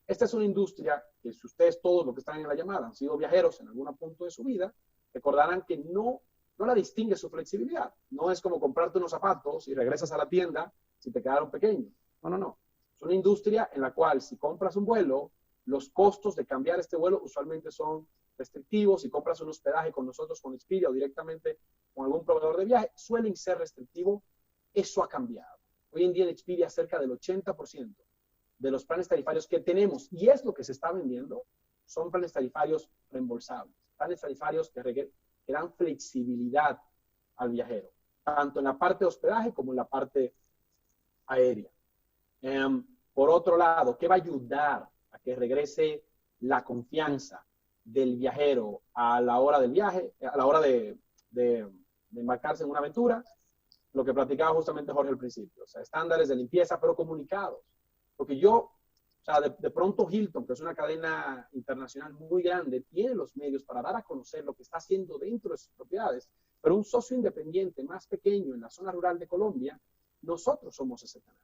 Esta es una industria que, si ustedes todos los que están en la llamada han sido viajeros en algún punto de su vida, recordarán que no la distingue su flexibilidad. No es como comprarte unos zapatos y regresas a la tienda si te quedaron pequeños. No. Es una industria en la cual si compras un vuelo, los costos de cambiar este vuelo usualmente son restrictivos. Si compras un hospedaje con nosotros, con Expedia o directamente con algún proveedor de viaje, suelen ser restrictivos. Eso ha cambiado. Hoy en día en Expedia cerca del 80% de los planes tarifarios que tenemos, y es lo que se está vendiendo, son planes tarifarios reembolsables, planes tarifarios que dan flexibilidad al viajero, tanto en la parte de hospedaje como en la parte aérea. Por otro lado, ¿qué va a ayudar a que regrese la confianza del viajero a la hora del viaje, a la hora de embarcarse en una aventura? Lo que platicaba justamente Jorge al principio, o sea, estándares de limpieza, pero comunicados. Porque o sea, de pronto Hilton, que es una cadena internacional muy grande, tiene los medios para dar a conocer lo que está haciendo dentro de sus propiedades. Pero un socio independiente más pequeño en la zona rural de Colombia, nosotros somos ese canal.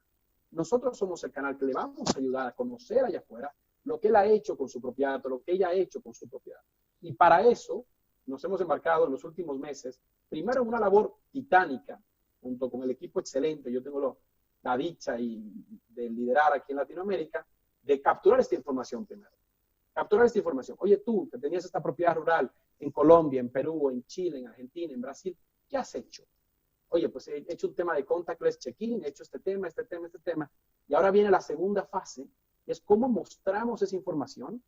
Nosotros somos el canal que le vamos a ayudar a conocer allá afuera lo que él ha hecho con su propiedad, o lo que ella ha hecho con su propiedad. Y para eso nos hemos embarcado en los últimos meses, primero en una labor titánica, junto con el equipo excelente, yo tengo la dicha de liderar aquí en Latinoamérica, de capturar esta información primero. Capturar esta información. Oye, tú, que tenías esta propiedad rural en Colombia, en Perú, en Chile, en Argentina, en Brasil, ¿qué has hecho? Oye, pues he hecho un tema de contactless check-in, he hecho este tema, y ahora viene la segunda fase, es cómo mostramos esa información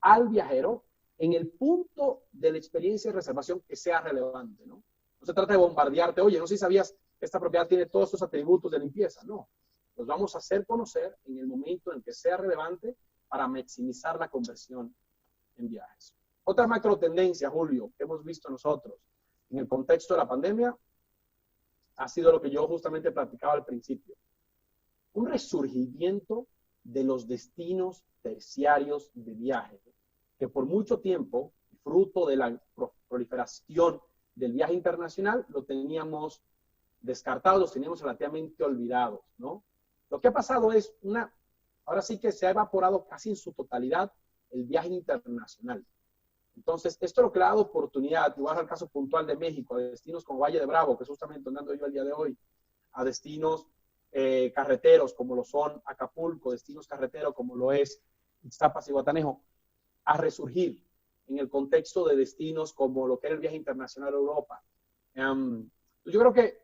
al viajero en el punto de la experiencia de reservación que sea relevante, ¿no? No se trata de bombardearte, oye, no sé si sabías que esta propiedad tiene todos estos atributos de limpieza, no. Los vamos a hacer conocer en el momento en que sea relevante para maximizar la conversión en viajes. Otra macro tendencia, Julio, que hemos visto nosotros en el contexto de la pandemia, ha sido lo que yo justamente platicaba al principio. Un resurgimiento de los destinos terciarios de viaje, que por mucho tiempo, fruto de la proliferación del viaje internacional, lo teníamos descartado, los teníamos relativamente olvidados, ¿no? Lo que ha pasado es ahora sí que se ha evaporado casi en su totalidad el viaje internacional. Entonces, esto lo que le ha dado oportunidad, igual al caso puntual de México, a destinos como Valle de Bravo, que es justamente donde ando yo el día de hoy, a destinos carreteros como lo son Acapulco, destinos carreteros como lo es Ixtapas y Guatanejo, a resurgir en el contexto de destinos como lo que era el viaje internacional a Europa. Yo creo que,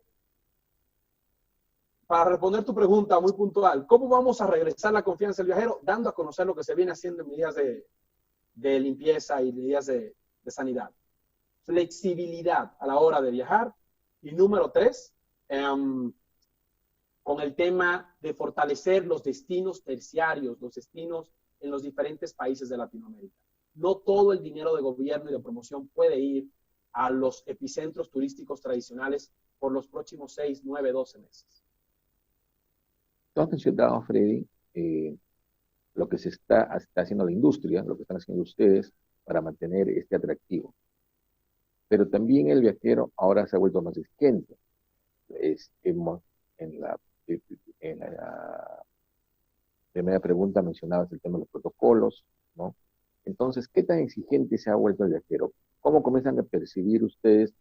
para responder tu pregunta muy puntual, ¿cómo vamos a regresar la confianza del viajero? Dando a conocer lo que se viene haciendo en medidas de limpieza y medidas de sanidad. Flexibilidad a la hora de viajar. Y número 3, con el tema de fortalecer los destinos terciarios, los destinos en los diferentes países de Latinoamérica. No todo el dinero de gobierno y de promoción puede ir a los epicentros turísticos tradicionales por los próximos 6, 9, 12 meses. Tú has mencionado, Freddy, lo que se está haciendo la industria, lo que están haciendo ustedes para mantener este atractivo. Pero también el viajero ahora se ha vuelto más exigente. En la primera pregunta mencionabas el tema de los protocolos, ¿no? Entonces, ¿qué tan exigente se ha vuelto el viajero? ¿Cómo comienzan a percibir ustedes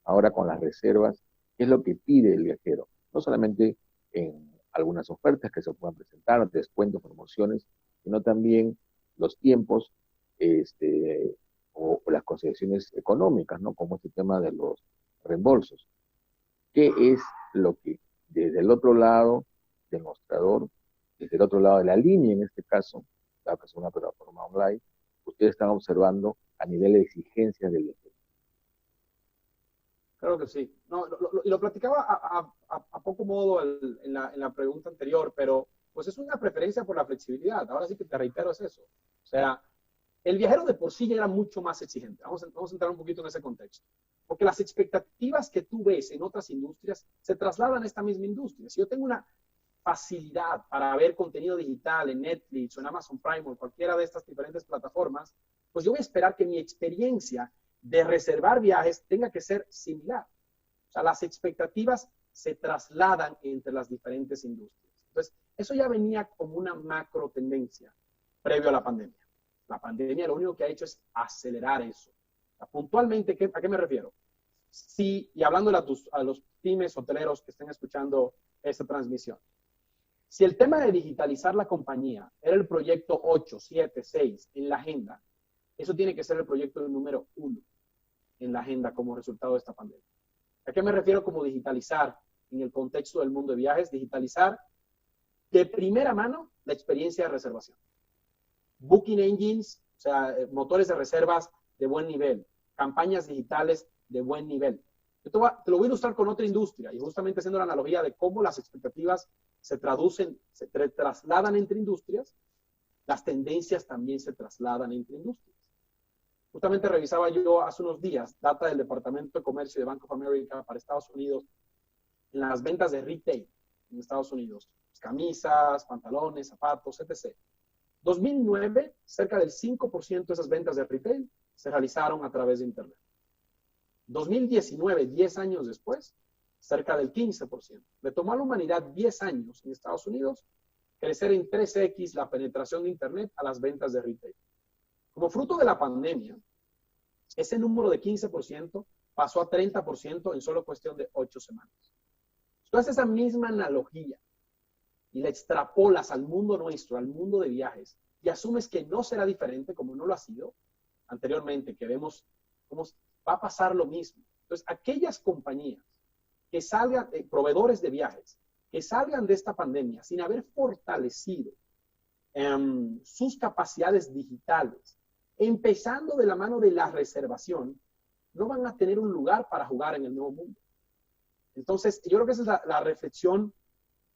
ahora con las reservas qué es lo que pide el viajero? No solamente en algunas ofertas que se puedan presentar, descuentos, promociones, sino también los tiempos o las consideraciones económicas, ¿no? Como este tema de los reembolsos. ¿Qué es lo que desde el otro lado del mostrador, desde el otro lado de la línea en este caso, dado que es una plataforma online, ustedes están observando a nivel de exigencias del viajero? Claro que sí. No, y lo platicaba a poco modo en la pregunta anterior, pero pues es una preferencia por la flexibilidad. Ahora sí que te reitero, es eso. O sea, el viajero de por sí ya era mucho más exigente. Vamos a entrar un poquito en ese contexto. Porque las expectativas que tú ves en otras industrias se trasladan a esta misma industria. Si yo tengo una facilidad para ver contenido digital en Netflix o en Amazon Prime o en cualquiera de estas diferentes plataformas, pues yo voy a esperar que mi experiencia de reservar viajes tenga que ser similar. O sea, las expectativas se trasladan entre las diferentes industrias. Entonces, eso ya venía como una macro tendencia previo a la pandemia. La pandemia lo único que ha hecho es acelerar eso. O sea, puntualmente, ¿a qué me refiero? Sí, y hablando a los pymes hoteleros que estén escuchando esta transmisión. Si el tema de digitalizar la compañía era el proyecto 8, 7, 6 en la agenda, eso tiene que ser el proyecto número 1 en la agenda como resultado de esta pandemia. ¿A qué me refiero como digitalizar en el contexto del mundo de viajes? Digitalizar de primera mano la experiencia de reservación. Booking engines, o sea, motores de reservas de buen nivel, campañas digitales de buen nivel. Yo te lo voy a ilustrar con otra industria y justamente haciendo la analogía de cómo las expectativas se trasladan entre industrias, las tendencias también se trasladan entre industrias. Justamente revisaba yo hace unos días data del Departamento de Comercio de Bank of America para Estados Unidos en las ventas de retail en Estados Unidos. Camisas, pantalones, zapatos, etc. 2009, cerca del 5% de esas ventas de retail se realizaron a través de Internet. 2019, 10 años después, cerca del 15%. Le tomó a la humanidad 10 años en Estados Unidos crecer en 3x la penetración de Internet a las ventas de retail. Como fruto de la pandemia, ese número de 15% pasó a 30% en solo cuestión de 8 semanas. Entonces, esa misma analogía y la extrapolas al mundo nuestro, al mundo de viajes, y asumes que no será diferente como no lo ha sido anteriormente, que vemos cómo va a pasar lo mismo. Entonces, aquellas compañías que salgan, proveedores de viajes, que salgan de esta pandemia sin haber fortalecido sus capacidades digitales, empezando de la mano de la reservación, no van a tener un lugar para jugar en el nuevo mundo. Entonces, yo creo que esa es la reflexión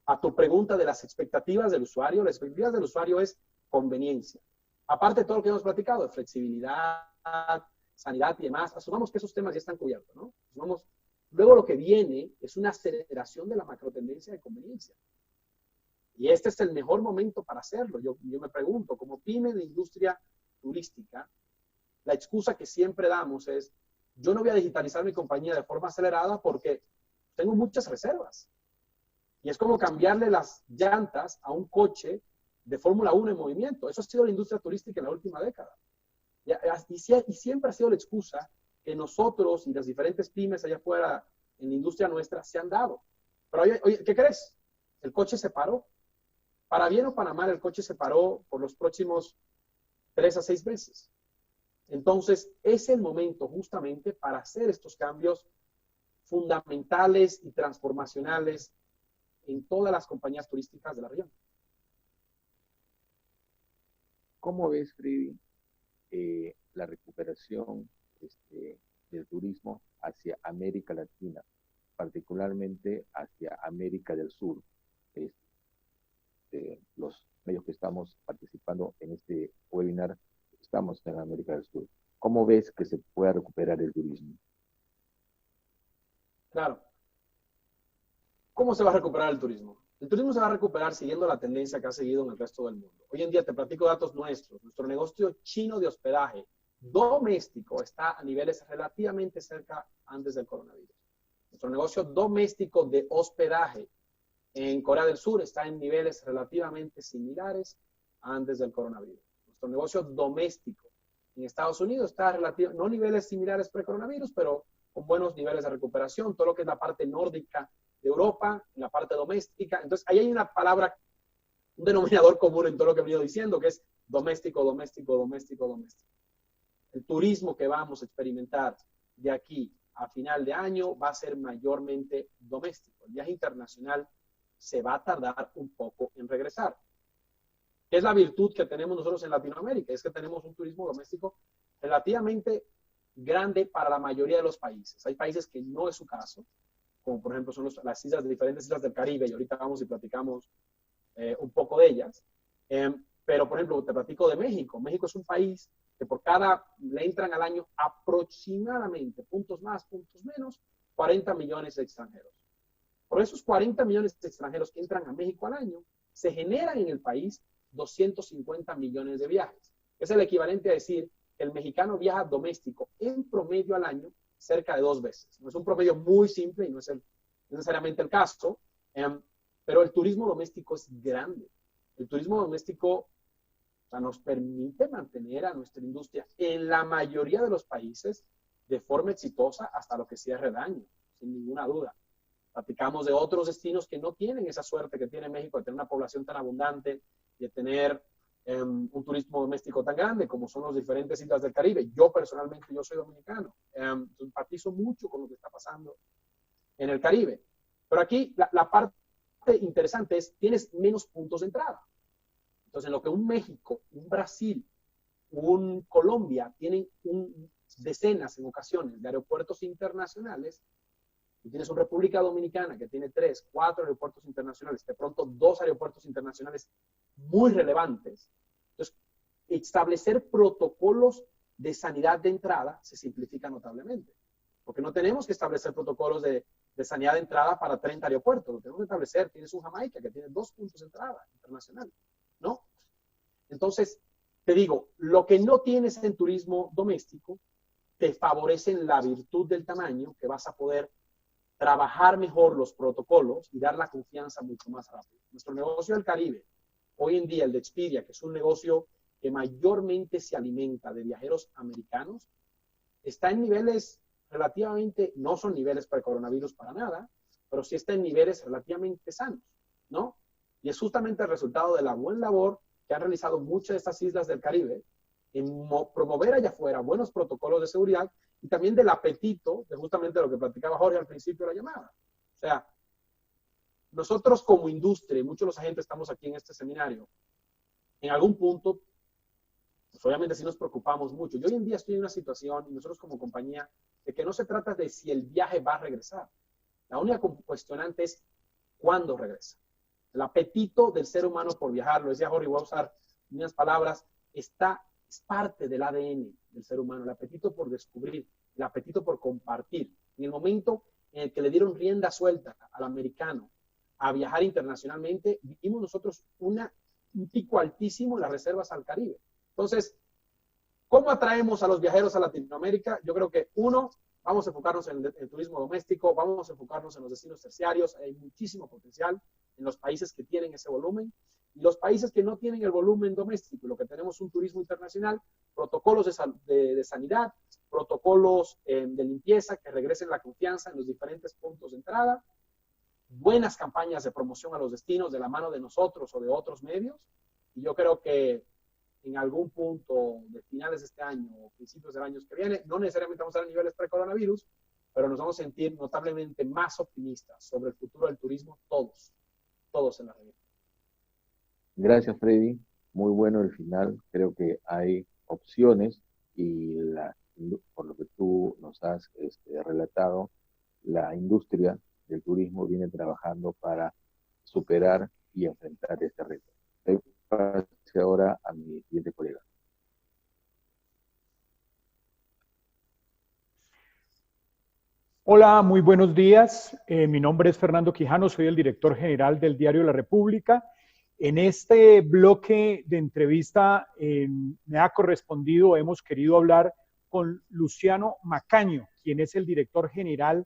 a tu pregunta de las expectativas del usuario. Las expectativas del usuario es conveniencia. Aparte de todo lo que hemos platicado, de flexibilidad, sanidad y demás, asumamos que esos temas ya están cubiertos, ¿no? Luego lo que viene es una aceleración de la macrotendencia de conveniencia. Y este es el mejor momento para hacerlo. Yo me pregunto, como pyme de industria turística, la excusa que siempre damos es, yo no voy a digitalizar mi compañía de forma acelerada porque tengo muchas reservas. Y es como cambiarle las llantas a un coche de Fórmula 1 en movimiento. Eso ha sido la industria turística en la última década. Y siempre ha sido la excusa que nosotros y las diferentes pymes allá afuera en la industria nuestra se han dado. Pero oye, ¿qué crees? El coche se paró. Para bien o para mal, el coche se paró por los próximos 3 a 6 meses. Entonces, es el momento justamente para hacer estos cambios fundamentales y transformacionales en todas las compañías turísticas de la región. ¿Cómo ves, Freddy, la recuperación del turismo hacia América Latina, particularmente hacia América del Sur? Los medios que estamos participando en este webinar estamos en América del Sur. ¿Cómo ves que se pueda recuperar el turismo? Claro. ¿Cómo se va a recuperar el turismo? El turismo se va a recuperar siguiendo la tendencia que ha seguido en el resto del mundo. Hoy en día te platico datos nuestros. Nuestro negocio chino de hospedaje doméstico está a niveles relativamente cerca antes del coronavirus. Nuestro negocio doméstico de hospedaje en Corea del Sur está en niveles relativamente similares antes del coronavirus. Nuestro negocio doméstico en Estados Unidos está no niveles similares pre-coronavirus, pero con buenos niveles de recuperación. Todo lo que es la parte nórdica de Europa, en la parte doméstica. Entonces, ahí hay una palabra, un denominador común en todo lo que he venido diciendo, que es doméstico, doméstico, doméstico, doméstico. El turismo que vamos a experimentar de aquí a final de año va a ser mayormente doméstico. El viaje internacional se va a tardar un poco en regresar. ¿Qué es la virtud que tenemos nosotros en Latinoamérica? Es que tenemos un turismo doméstico relativamente grande para la mayoría de los países. Hay países que no es su caso, como por ejemplo son las islas, diferentes islas del Caribe, y ahorita vamos y platicamos un poco de ellas. Pero, por ejemplo, te platico de México. México es un país que le entran al año aproximadamente, puntos más, puntos menos, 40 millones de extranjeros. Por esos 40 millones de extranjeros que entran a México al año, se generan en el país 250 millones de viajes. Es el equivalente a decir que el mexicano viaja doméstico en promedio al año cerca de 2 veces. No es un promedio muy simple y no es necesariamente el caso, pero el turismo doméstico es grande. El turismo doméstico nos permite mantener a nuestra industria en la mayoría de los países de forma exitosa hasta lo que cierre el año, sin ninguna duda. Platicamos de otros destinos que no tienen esa suerte que tiene México de tener una población tan abundante, de tener un turismo doméstico tan grande como son las diferentes islas del Caribe. Yo personalmente, yo soy dominicano, empatizo mucho con lo que está pasando en el Caribe. Pero aquí la parte interesante es, tienes menos puntos de entrada. Entonces, en lo que un México, un Brasil, un Colombia tienen decenas en ocasiones de aeropuertos internacionales, y tienes una República Dominicana que tiene 3, 4 aeropuertos internacionales, de pronto 2 aeropuertos internacionales muy relevantes. Entonces, establecer protocolos de sanidad de entrada se simplifica notablemente, porque no tenemos que establecer protocolos de sanidad de entrada para 30 aeropuertos. Lo tenemos que establecer, tienes un Jamaica que tiene 2 puntos de entrada internacional, ¿no? Entonces, te digo, lo que no tienes en turismo doméstico, te favorecen la virtud del tamaño, que vas a poder trabajar mejor los protocolos y dar la confianza mucho más rápido. Nuestro negocio del Caribe, hoy en día el de Expedia, que es un negocio que mayormente se alimenta de viajeros americanos, está en niveles relativamente, no son niveles para el coronavirus para nada, pero sí está en niveles relativamente sanos, ¿no? Y es justamente el resultado de la buena labor que han realizado muchas de estas islas del Caribe en promover allá afuera buenos protocolos de seguridad y también del apetito de justamente lo que platicaba Jorge al principio de la llamada. O sea, nosotros como industria, y muchos de los agentes estamos aquí en este seminario, en algún punto, pues obviamente sí nos preocupamos mucho. Yo hoy en día estoy en una situación, y nosotros como compañía, de que no se trata de si el viaje va a regresar. La única cuestionante es cuándo regresa. El apetito del ser humano por viajar, lo decía Jorge, voy a usar unas palabras, es parte del ADN del ser humano, el apetito por descubrir, el apetito por compartir. En el momento en el que le dieron rienda suelta al americano a viajar internacionalmente, vimos nosotros un pico altísimo en las reservas al Caribe. Entonces, ¿cómo atraemos a los viajeros a Latinoamérica? Yo creo que uno, vamos a enfocarnos en el turismo doméstico, vamos a enfocarnos en los destinos terciarios, hay muchísimo potencial en los países que tienen ese volumen. Y los países que no tienen el volumen doméstico, lo que tenemos un turismo internacional, protocolos de sanidad, protocolos de limpieza que regresen la confianza en los diferentes puntos de entrada, buenas campañas de promoción a los destinos de la mano de nosotros o de otros medios. Y yo creo que en algún punto de finales de este año o principios del año que viene, no necesariamente vamos a estar a niveles pre-coronavirus, pero nos vamos a sentir notablemente más optimistas sobre el futuro del turismo, todos en la región. Gracias, Freddy. Muy bueno el final. Creo que hay opciones y por lo que tú nos has relatado, la industria del turismo viene trabajando para superar y enfrentar este reto. Paso ahora a mi siguiente colega. Hola, muy buenos días. Mi nombre es Fernando Quijano, soy el director general del diario La República. En este bloque de entrevista me ha correspondido, hemos querido hablar con Luciano Macaño, quien es el director general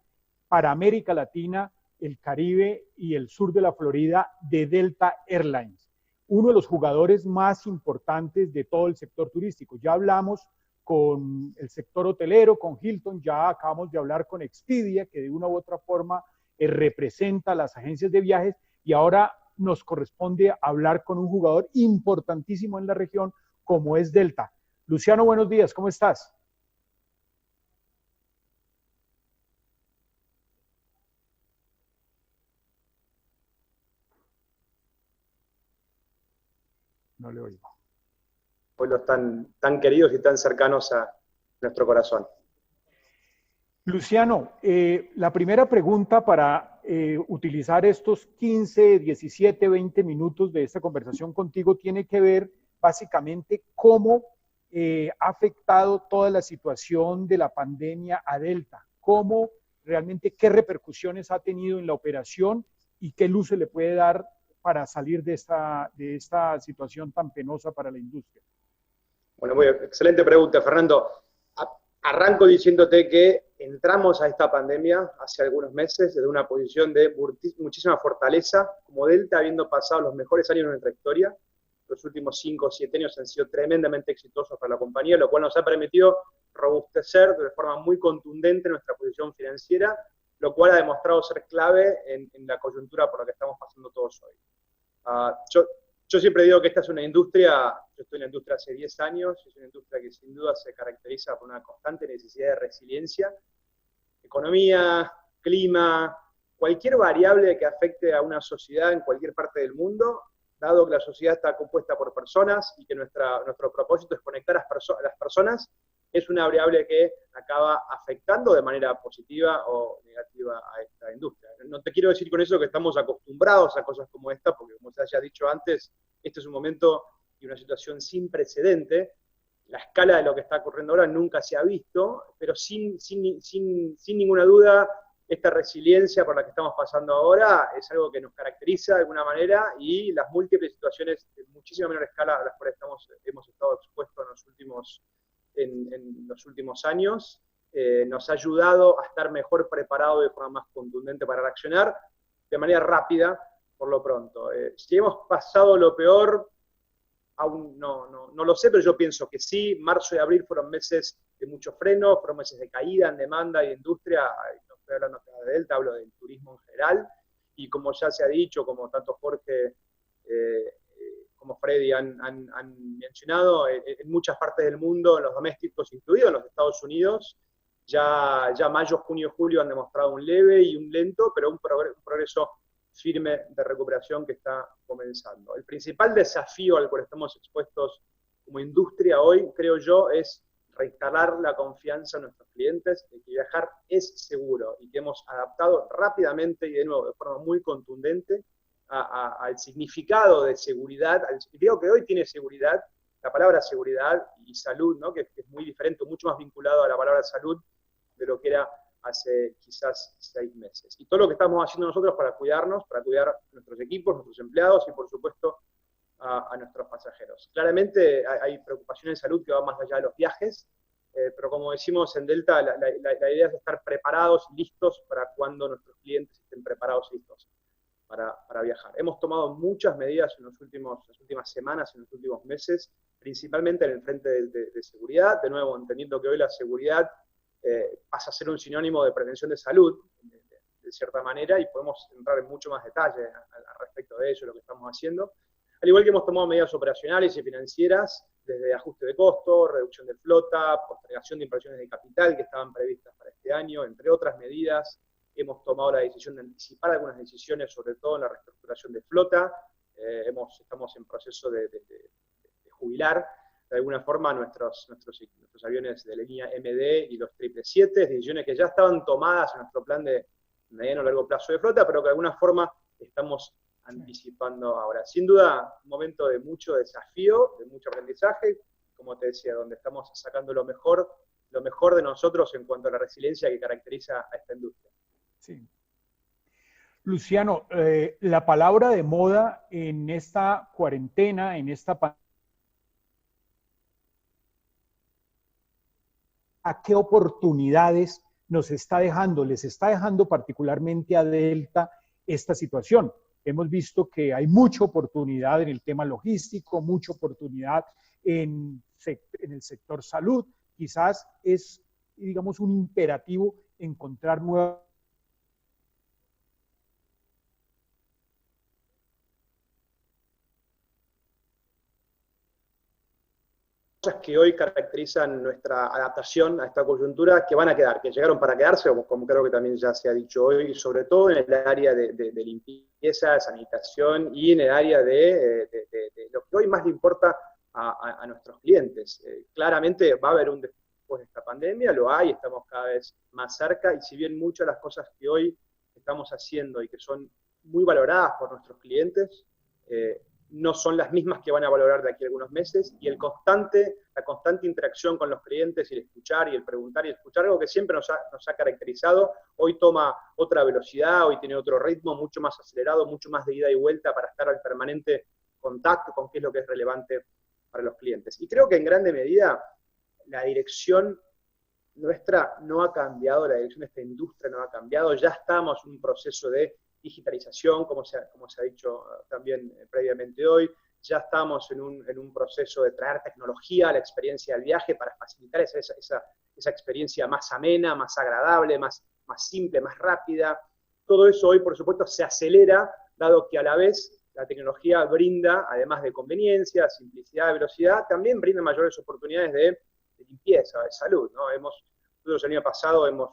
para América Latina, el Caribe y el sur de la Florida de Delta Airlines, uno de los jugadores más importantes de todo el sector turístico. Ya hablamos con el sector hotelero, con Hilton, ya acabamos de hablar con Expedia, que de una u otra forma representa a las agencias de viajes, y ahora nos corresponde hablar con un jugador importantísimo en la región como es Delta. Luciano, buenos días, ¿cómo estás? No le oigo. Pueblos tan queridos y tan cercanos a nuestro corazón. Luciano, la primera pregunta para utilizar estos 15, 17, 20 minutos de esta conversación contigo tiene que ver básicamente cómo ha afectado toda la situación de la pandemia a Delta, cómo realmente qué repercusiones ha tenido en la operación y qué luz se le puede dar para salir de esta situación tan penosa para la industria. Bueno, muy excelente pregunta, Fernando. Arranco diciéndote que entramos a esta pandemia hace algunos meses desde una posición de muchísima fortaleza, como Delta, habiendo pasado los mejores años de nuestra historia. Los últimos 5 o 7 años han sido tremendamente exitosos para la compañía, lo cual nos ha permitido robustecer de forma muy contundente nuestra posición financiera, lo cual ha demostrado ser clave en la coyuntura por la que estamos pasando todos hoy. Yo siempre digo que esta es una industria, yo estoy en la industria hace 10 años, es una industria que sin duda se caracteriza por una constante necesidad de resiliencia. Economía, clima, cualquier variable que afecte a una sociedad en cualquier parte del mundo, dado que la sociedad está compuesta por personas y que nuestro propósito es conectar a las personas, es una variable que acaba afectando de manera positiva o negativa a esta industria. No te quiero decir con eso que estamos acostumbrados a cosas como esta, porque como se haya dicho antes, este es un momento y una situación sin precedente. La escala de lo que está ocurriendo ahora nunca se ha visto, pero sin ninguna duda, esta resiliencia por la que estamos pasando ahora es algo que nos caracteriza de alguna manera, y las múltiples situaciones de muchísima menor escala a las cuales hemos estado expuestos en los últimos años nos ha ayudado a estar mejor preparados de forma más contundente para reaccionar de manera rápida por lo pronto. Si hemos pasado lo peor, aún no lo sé, pero yo pienso que sí. Marzo y abril fueron meses de mucho freno, fueron meses de caída en demanda y industria. No estoy hablando de Delta, hablo del turismo en general. Y como ya se ha dicho, como tanto Jorge como Freddy han mencionado, en muchas partes del mundo, en los domésticos, incluidos en los Estados Unidos, ya mayo, junio, julio han demostrado un leve y un lento, pero un progreso firme de recuperación que está comenzando. El principal desafío al cual estamos expuestos como industria hoy, creo yo, es reinstalar la confianza en nuestros clientes de que viajar es seguro y que hemos adaptado rápidamente y de nuevo de forma muy contundente al significado de seguridad, al significado que hoy tiene seguridad, la palabra seguridad y salud, ¿no? que es muy diferente, mucho más vinculado a la palabra salud de lo que era hace quizás 6 meses. Y todo lo que estamos haciendo nosotros para cuidarnos, para cuidar a nuestros equipos, nuestros empleados y por supuesto a nuestros pasajeros. Claramente hay preocupaciones de salud que van más allá de los viajes, pero como decimos en Delta, la idea es estar preparados y listos para cuando nuestros clientes estén preparados y listos para viajar. Hemos tomado muchas medidas en las últimas semanas, en los últimos meses, principalmente en el frente de seguridad, de nuevo entendiendo que hoy la seguridad pasa a ser un sinónimo de prevención de salud, de cierta manera, y podemos entrar en mucho más detalle al respecto de ello, lo que estamos haciendo. Al igual que hemos tomado medidas operacionales y financieras, desde ajuste de costo, reducción de flota, postergación de inversiones de capital que estaban previstas para este año, entre otras medidas. Hemos tomado la decisión de anticipar algunas decisiones, sobre todo en la reestructuración de flota. Estamos en proceso de jubilar de alguna forma nuestros aviones de línea MD y los 777, decisiones que ya estaban tomadas en nuestro plan de mediano y largo plazo de flota, pero que de alguna forma estamos anticipando ahora. Sin duda, un momento de mucho desafío, de mucho aprendizaje, como te decía, donde estamos sacando lo mejor de nosotros en cuanto a la resiliencia que caracteriza a esta industria. Sí. Luciano, la palabra de moda en esta cuarentena, en esta pandemia, ¿a qué oportunidades nos está dejando? Les está dejando particularmente a Delta esta situación. Hemos visto que hay mucha oportunidad en el tema logístico, mucha oportunidad en el sector salud. Quizás es, digamos, un imperativo encontrar nuevas que hoy caracterizan nuestra adaptación a esta coyuntura, que van a quedar, que llegaron para quedarse, como creo que también ya se ha dicho hoy, sobre todo en el área de limpieza, sanitación y en el área de lo que hoy más le importa a nuestros clientes. Claramente va a haber un después de esta pandemia, lo hay, estamos cada vez más cerca, y si bien muchas de las cosas que hoy estamos haciendo y que son muy valoradas por nuestros clientes, no son las mismas que van a valorar de aquí a algunos meses, y la constante interacción con los clientes, y el escuchar y el preguntar y escuchar, algo que siempre nos ha caracterizado, hoy toma otra velocidad, hoy tiene otro ritmo, mucho más acelerado, mucho más de ida y vuelta para estar al permanente contacto con qué es lo que es relevante para los clientes. Y creo que en grande medida la dirección nuestra no ha cambiado, la dirección de esta industria no ha cambiado, ya estamos en un proceso de digitalización, como se ha dicho también previamente hoy, ya estamos en un proceso de traer tecnología a la experiencia del viaje para facilitar esa experiencia más amena, más agradable, más simple, más rápida. Todo eso hoy, por supuesto, se acelera, dado que a la vez la tecnología brinda, además de conveniencia, simplicidad, velocidad, también brinda mayores oportunidades de limpieza, de salud, ¿no? Nosotros el año pasado hemos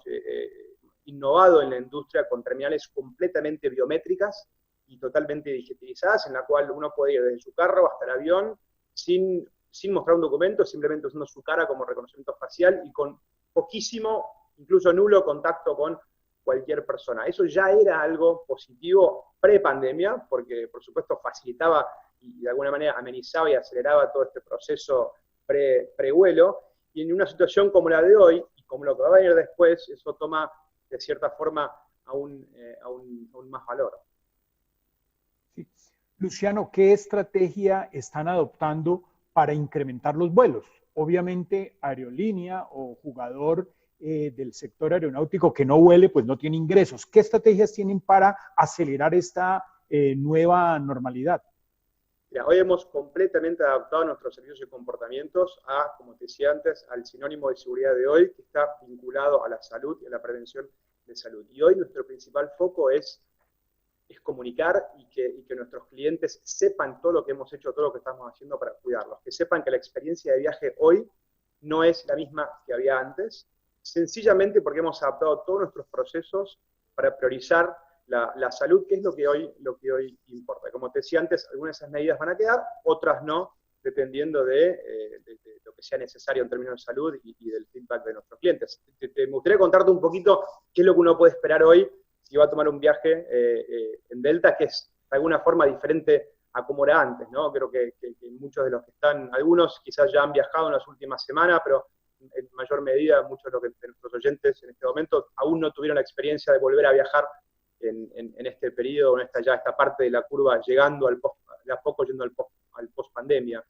innovado en la industria con terminales completamente biométricas y totalmente digitalizadas, en la cual uno puede ir desde su carro hasta el avión sin mostrar un documento, simplemente usando su cara como reconocimiento facial y con poquísimo, incluso nulo contacto con cualquier persona. Eso ya era algo positivo pre-pandemia, porque por supuesto facilitaba y de alguna manera amenizaba y aceleraba todo este proceso pre-vuelo, y en una situación como la de hoy, y como lo que va a venir después, eso toma de cierta forma aún más valor. Sí. Luciano, ¿qué estrategia están adoptando para incrementar los vuelos? Obviamente, aerolínea o jugador del sector aeronáutico que no vuele, pues no tiene ingresos. ¿Qué estrategias tienen para acelerar esta nueva normalidad? Mira, hoy hemos completamente adaptado nuestros servicios y comportamientos a, como te decía antes, al sinónimo de seguridad de hoy, que está vinculado a la salud y a la prevención de salud. Y hoy nuestro principal foco es comunicar y que nuestros clientes sepan todo lo que hemos hecho, todo lo que estamos haciendo para cuidarlos, que sepan que la experiencia de viaje hoy no es la misma que había antes, sencillamente porque hemos adaptado todos nuestros procesos para priorizar la salud, que es lo que hoy importa. Como te decía antes, algunas de esas medidas van a quedar, otras no, dependiendo de lo que sea necesario en términos de salud y del feedback de nuestros clientes. Me gustaría contarte un poquito qué es lo que uno puede esperar hoy si va a tomar un viaje en Delta, que es de alguna forma diferente a como era antes, ¿no? Creo que muchos de los que están, algunos quizás ya han viajado en las últimas semanas, pero en mayor medida muchos de nuestros oyentes en este momento aún no tuvieron la experiencia de volver a viajar en este periodo, en esta parte de la curva llegando de a poco yendo al post-pandemia.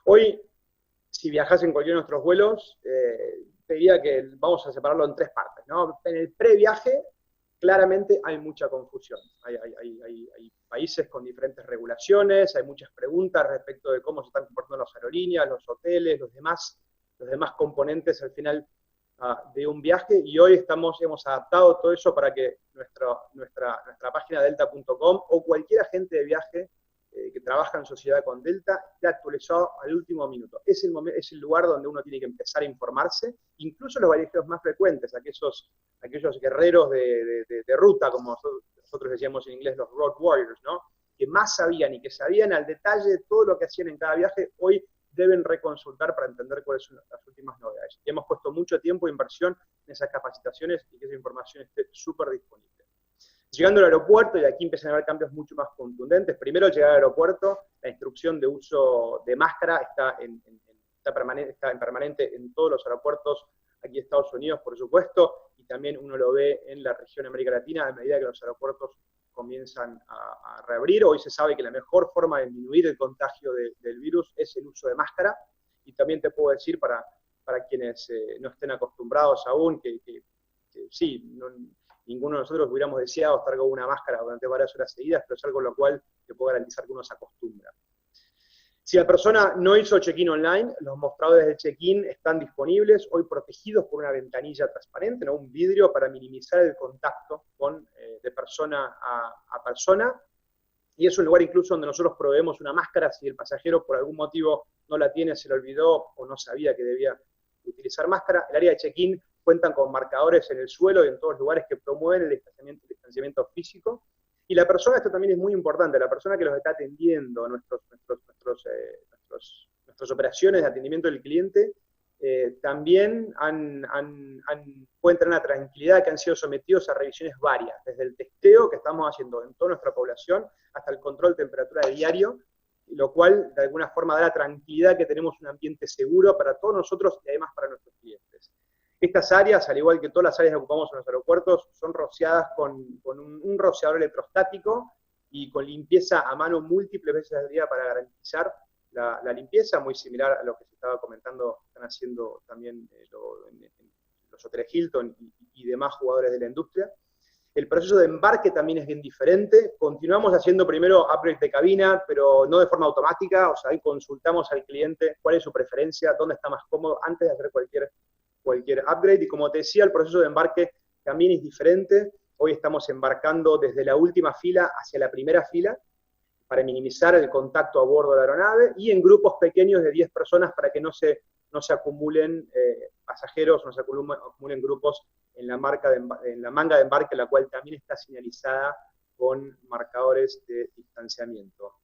Hoy, si viajas en cualquiera de nuestros vuelos, te diría que vamos a separarlo en tres partes, ¿no? En el previaje, claramente hay mucha confusión. Hay países con diferentes regulaciones, hay muchas preguntas respecto de cómo se están comportando las aerolíneas, los hoteles, los demás componentes al final de un viaje, y hoy hemos adaptado todo eso para que nuestra página delta.com o cualquier agente de viaje que trabaja en sociedad con Delta esté actualizado al último minuto. Es el lugar donde uno tiene que empezar a informarse, incluso los viajeros más frecuentes, aquellos guerreros de ruta, como nosotros decíamos en inglés, los road warriors, ¿no? Que más sabían y que sabían al detalle todo lo que hacían en cada viaje, hoy deben reconsultar para entender cuáles son las últimas novedades. Y hemos puesto mucho tiempo e inversión en esas capacitaciones y que esa información esté súper disponible. Llegando al aeropuerto, y aquí empiezan a haber cambios mucho más contundentes. Primero, llegar al aeropuerto, la instrucción de uso de máscara está en permanente en todos los aeropuertos, aquí en Estados Unidos, por supuesto, y también uno lo ve en la región América Latina a medida que los aeropuertos comienzan a reabrir. Hoy se sabe que la mejor forma de disminuir el contagio del virus es el uso de máscara, y también te puedo decir para quienes no estén acostumbrados aún, que sí, ninguno de nosotros hubiéramos deseado estar con una máscara durante varias horas seguidas, pero es algo lo cual te puedo garantizar que uno se acostumbra. Si la persona no hizo check-in online, los mostradores de check-in están disponibles, hoy protegidos por una ventanilla transparente, ¿no? Un vidrio para minimizar el contacto de persona a persona, y es un lugar incluso donde nosotros proveemos una máscara si el pasajero por algún motivo no la tiene, se le olvidó o no sabía que debía utilizar máscara. El área de check-in cuentan con marcadores en el suelo y en todos los lugares que promueven el distanciamiento físico. Y la persona, esto también es muy importante, la persona que los está atendiendo, nuestras operaciones de atendimiento del cliente, también pueden tener la tranquilidad que han sido sometidos a revisiones varias, desde el testeo que estamos haciendo en toda nuestra población hasta el control de temperatura de diario, lo cual de alguna forma da la tranquilidad que tenemos un ambiente seguro para todos nosotros y además para nuestros clientes. Estas áreas, al igual que todas las áreas que ocupamos en los aeropuertos, son rociadas con un rociador electrostático y con limpieza a mano múltiples veces al día para garantizar la limpieza, muy similar a lo que se estaba comentando, están haciendo también los hoteles Hilton y demás jugadores de la industria. El proceso de embarque también es bien diferente. Continuamos haciendo primero upgrade de cabina, pero no de forma automática, o sea, ahí consultamos al cliente cuál es su preferencia, dónde está más cómodo antes de hacer cualquier upgrade. Y como te decía, el proceso de embarque también es diferente. Hoy estamos embarcando desde la última fila hacia la primera fila para minimizar el contacto a bordo de la aeronave, y en grupos pequeños de 10 personas para que no se acumulen pasajeros, no se acumulen grupos en la manga de embarque, la cual también está señalizada con marcadores de distanciamiento.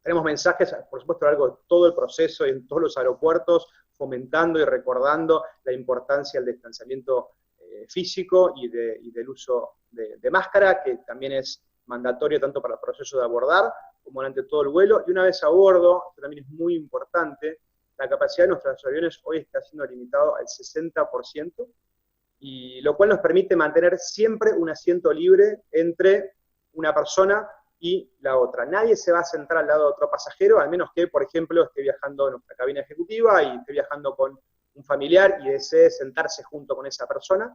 Tenemos mensajes, por supuesto, a lo largo de todo el proceso y en todos los aeropuertos, fomentando y recordando la importancia del distanciamiento físico y del uso de máscara, que también es mandatorio tanto para el proceso de abordar como durante todo el vuelo. Y una vez a bordo, esto también es muy importante, la capacidad de nuestros aviones hoy está siendo limitado al 60%, y lo cual nos permite mantener siempre un asiento libre entre una persona y la otra. Nadie se va a sentar al lado de otro pasajero, al menos que, por ejemplo, esté viajando en nuestra cabina ejecutiva y esté viajando con un familiar y desee sentarse junto con esa persona,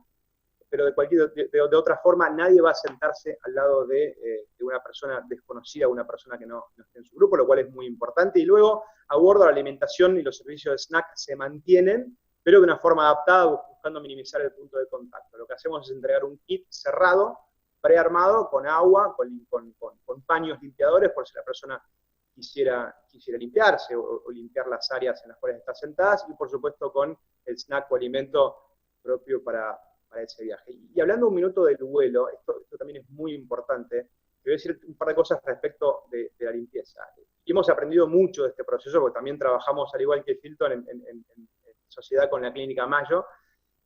pero de otra forma nadie va a sentarse al lado de una persona desconocida, una persona que no esté en su grupo, lo cual es muy importante. Y luego, a bordo, la alimentación y los servicios de snack se mantienen, pero de una forma adaptada, buscando minimizar el punto de contacto. Lo que hacemos es entregar un kit cerrado, prearmado, con agua, con paños limpiadores, por si la persona quisiera limpiarse o limpiar las áreas en las cuales está sentadas, y por supuesto con el snack o alimento propio para ese viaje. Y hablando un minuto del vuelo, esto también es muy importante, te voy a decir un par de cosas respecto de la limpieza. Y hemos aprendido mucho de este proceso, porque también trabajamos, al igual que Hilton, en sociedad con la Clínica Mayo,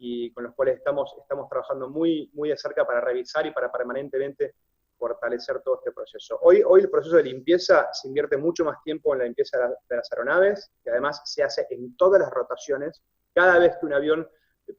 y con los cuales estamos trabajando muy, muy de cerca para revisar y para permanentemente fortalecer todo este proceso. Hoy el proceso de limpieza se invierte mucho más tiempo en la limpieza de las aeronaves, que además se hace en todas las rotaciones, cada vez que un avión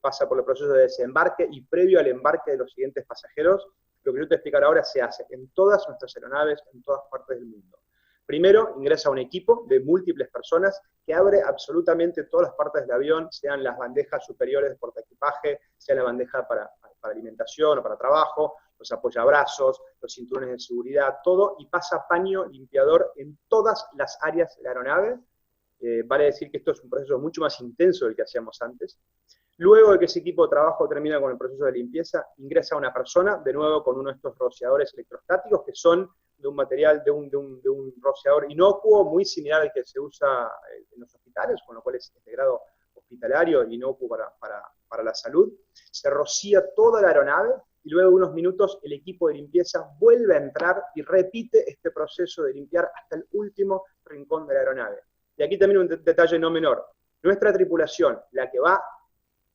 pasa por el proceso de desembarque y previo al embarque de los siguientes pasajeros. Lo que yo te explicaré ahora se hace en todas nuestras aeronaves, en todas partes del mundo. Primero, ingresa un equipo de múltiples personas que abre absolutamente todas las partes del avión, sean las bandejas superiores de portaequipaje, sea la bandeja para alimentación o para trabajo, los apoyabrazos, los cinturones de seguridad, todo, y pasa paño limpiador en todas las áreas de la aeronave. Vale decir que esto es un proceso mucho más intenso del que hacíamos antes. Luego de que ese equipo de trabajo termina con el proceso de limpieza, ingresa una persona, de nuevo con uno de estos rociadores electrostáticos, que son de un material, de un rociador inocuo, muy similar al que se usa en los hospitales, con lo cual es de grado hospitalario, inocuo para la salud. Se rocía toda la aeronave, y luego de unos minutos el equipo de limpieza vuelve a entrar y repite este proceso de limpiar hasta el último rincón de la aeronave. Y aquí también un detalle no menor. Nuestra tripulación, la que va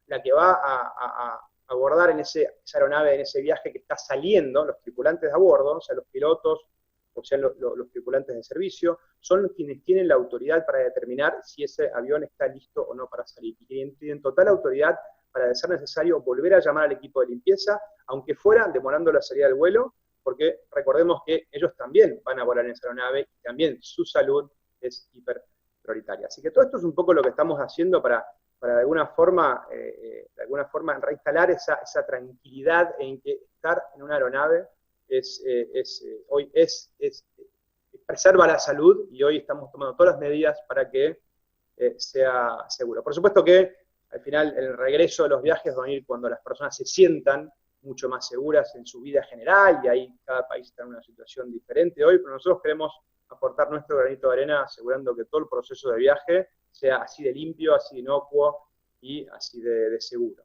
a abordar en esa aeronave, en ese viaje que está saliendo, los tripulantes de a bordo, o sea, los pilotos, o sea, los tripulantes de servicio, son quienes tienen la autoridad para determinar si ese avión está listo o no para salir. Y tienen total autoridad para, de ser necesario, volver a llamar al equipo de limpieza, aunque fuera demorando la salida del vuelo, porque recordemos que ellos también van a volar en esa aeronave y también su salud es hiper prioritaria. Así que todo esto es un poco lo que estamos haciendo para de alguna forma reinstalar esa tranquilidad en que estar en una aeronave hoy preserva la salud, y hoy estamos tomando todas las medidas para que sea seguro. Por supuesto que al final el regreso de los viajes va a ir cuando las personas se sientan mucho más seguras en su vida general, y ahí cada país está en una situación diferente hoy, pero nosotros queremos aportar nuestro granito de arena asegurando que todo el proceso de viaje sea así de limpio, así de inocuo y así de seguro.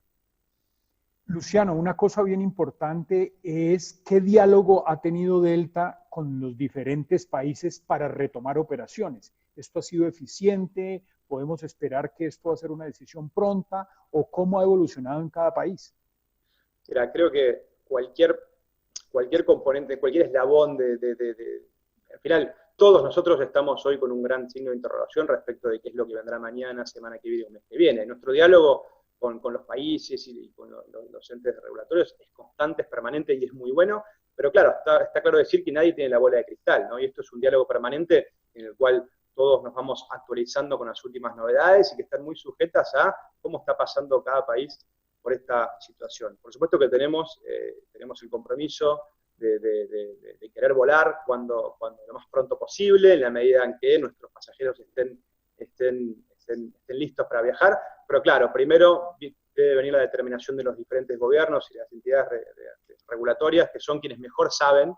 Luciano, una cosa bien importante es qué diálogo ha tenido Delta con los diferentes países para retomar operaciones. ¿Esto ha sido eficiente? ¿Podemos esperar que esto va a ser una decisión pronta? ¿O cómo ha evolucionado en cada país? Mira, creo que cualquier componente, cualquier eslabón al final, todos nosotros estamos hoy con un gran signo de interrogación respecto de qué es lo que vendrá mañana, semana que viene o mes que viene. Nuestro diálogo con los países y con los entes regulatorios es constante, es permanente y es muy bueno, pero claro, está claro decir que nadie tiene la bola de cristal, ¿no? Y esto es un diálogo permanente en el cual todos nos vamos actualizando con las últimas novedades y que están muy sujetas a cómo está pasando cada país por esta situación. Por supuesto que tenemos el compromiso de querer volar cuando lo más pronto posible, en la medida en que nuestros pasajeros estén listos para viajar, pero claro, primero debe venir la determinación de los diferentes gobiernos y las entidades regulatorias, que son quienes mejor saben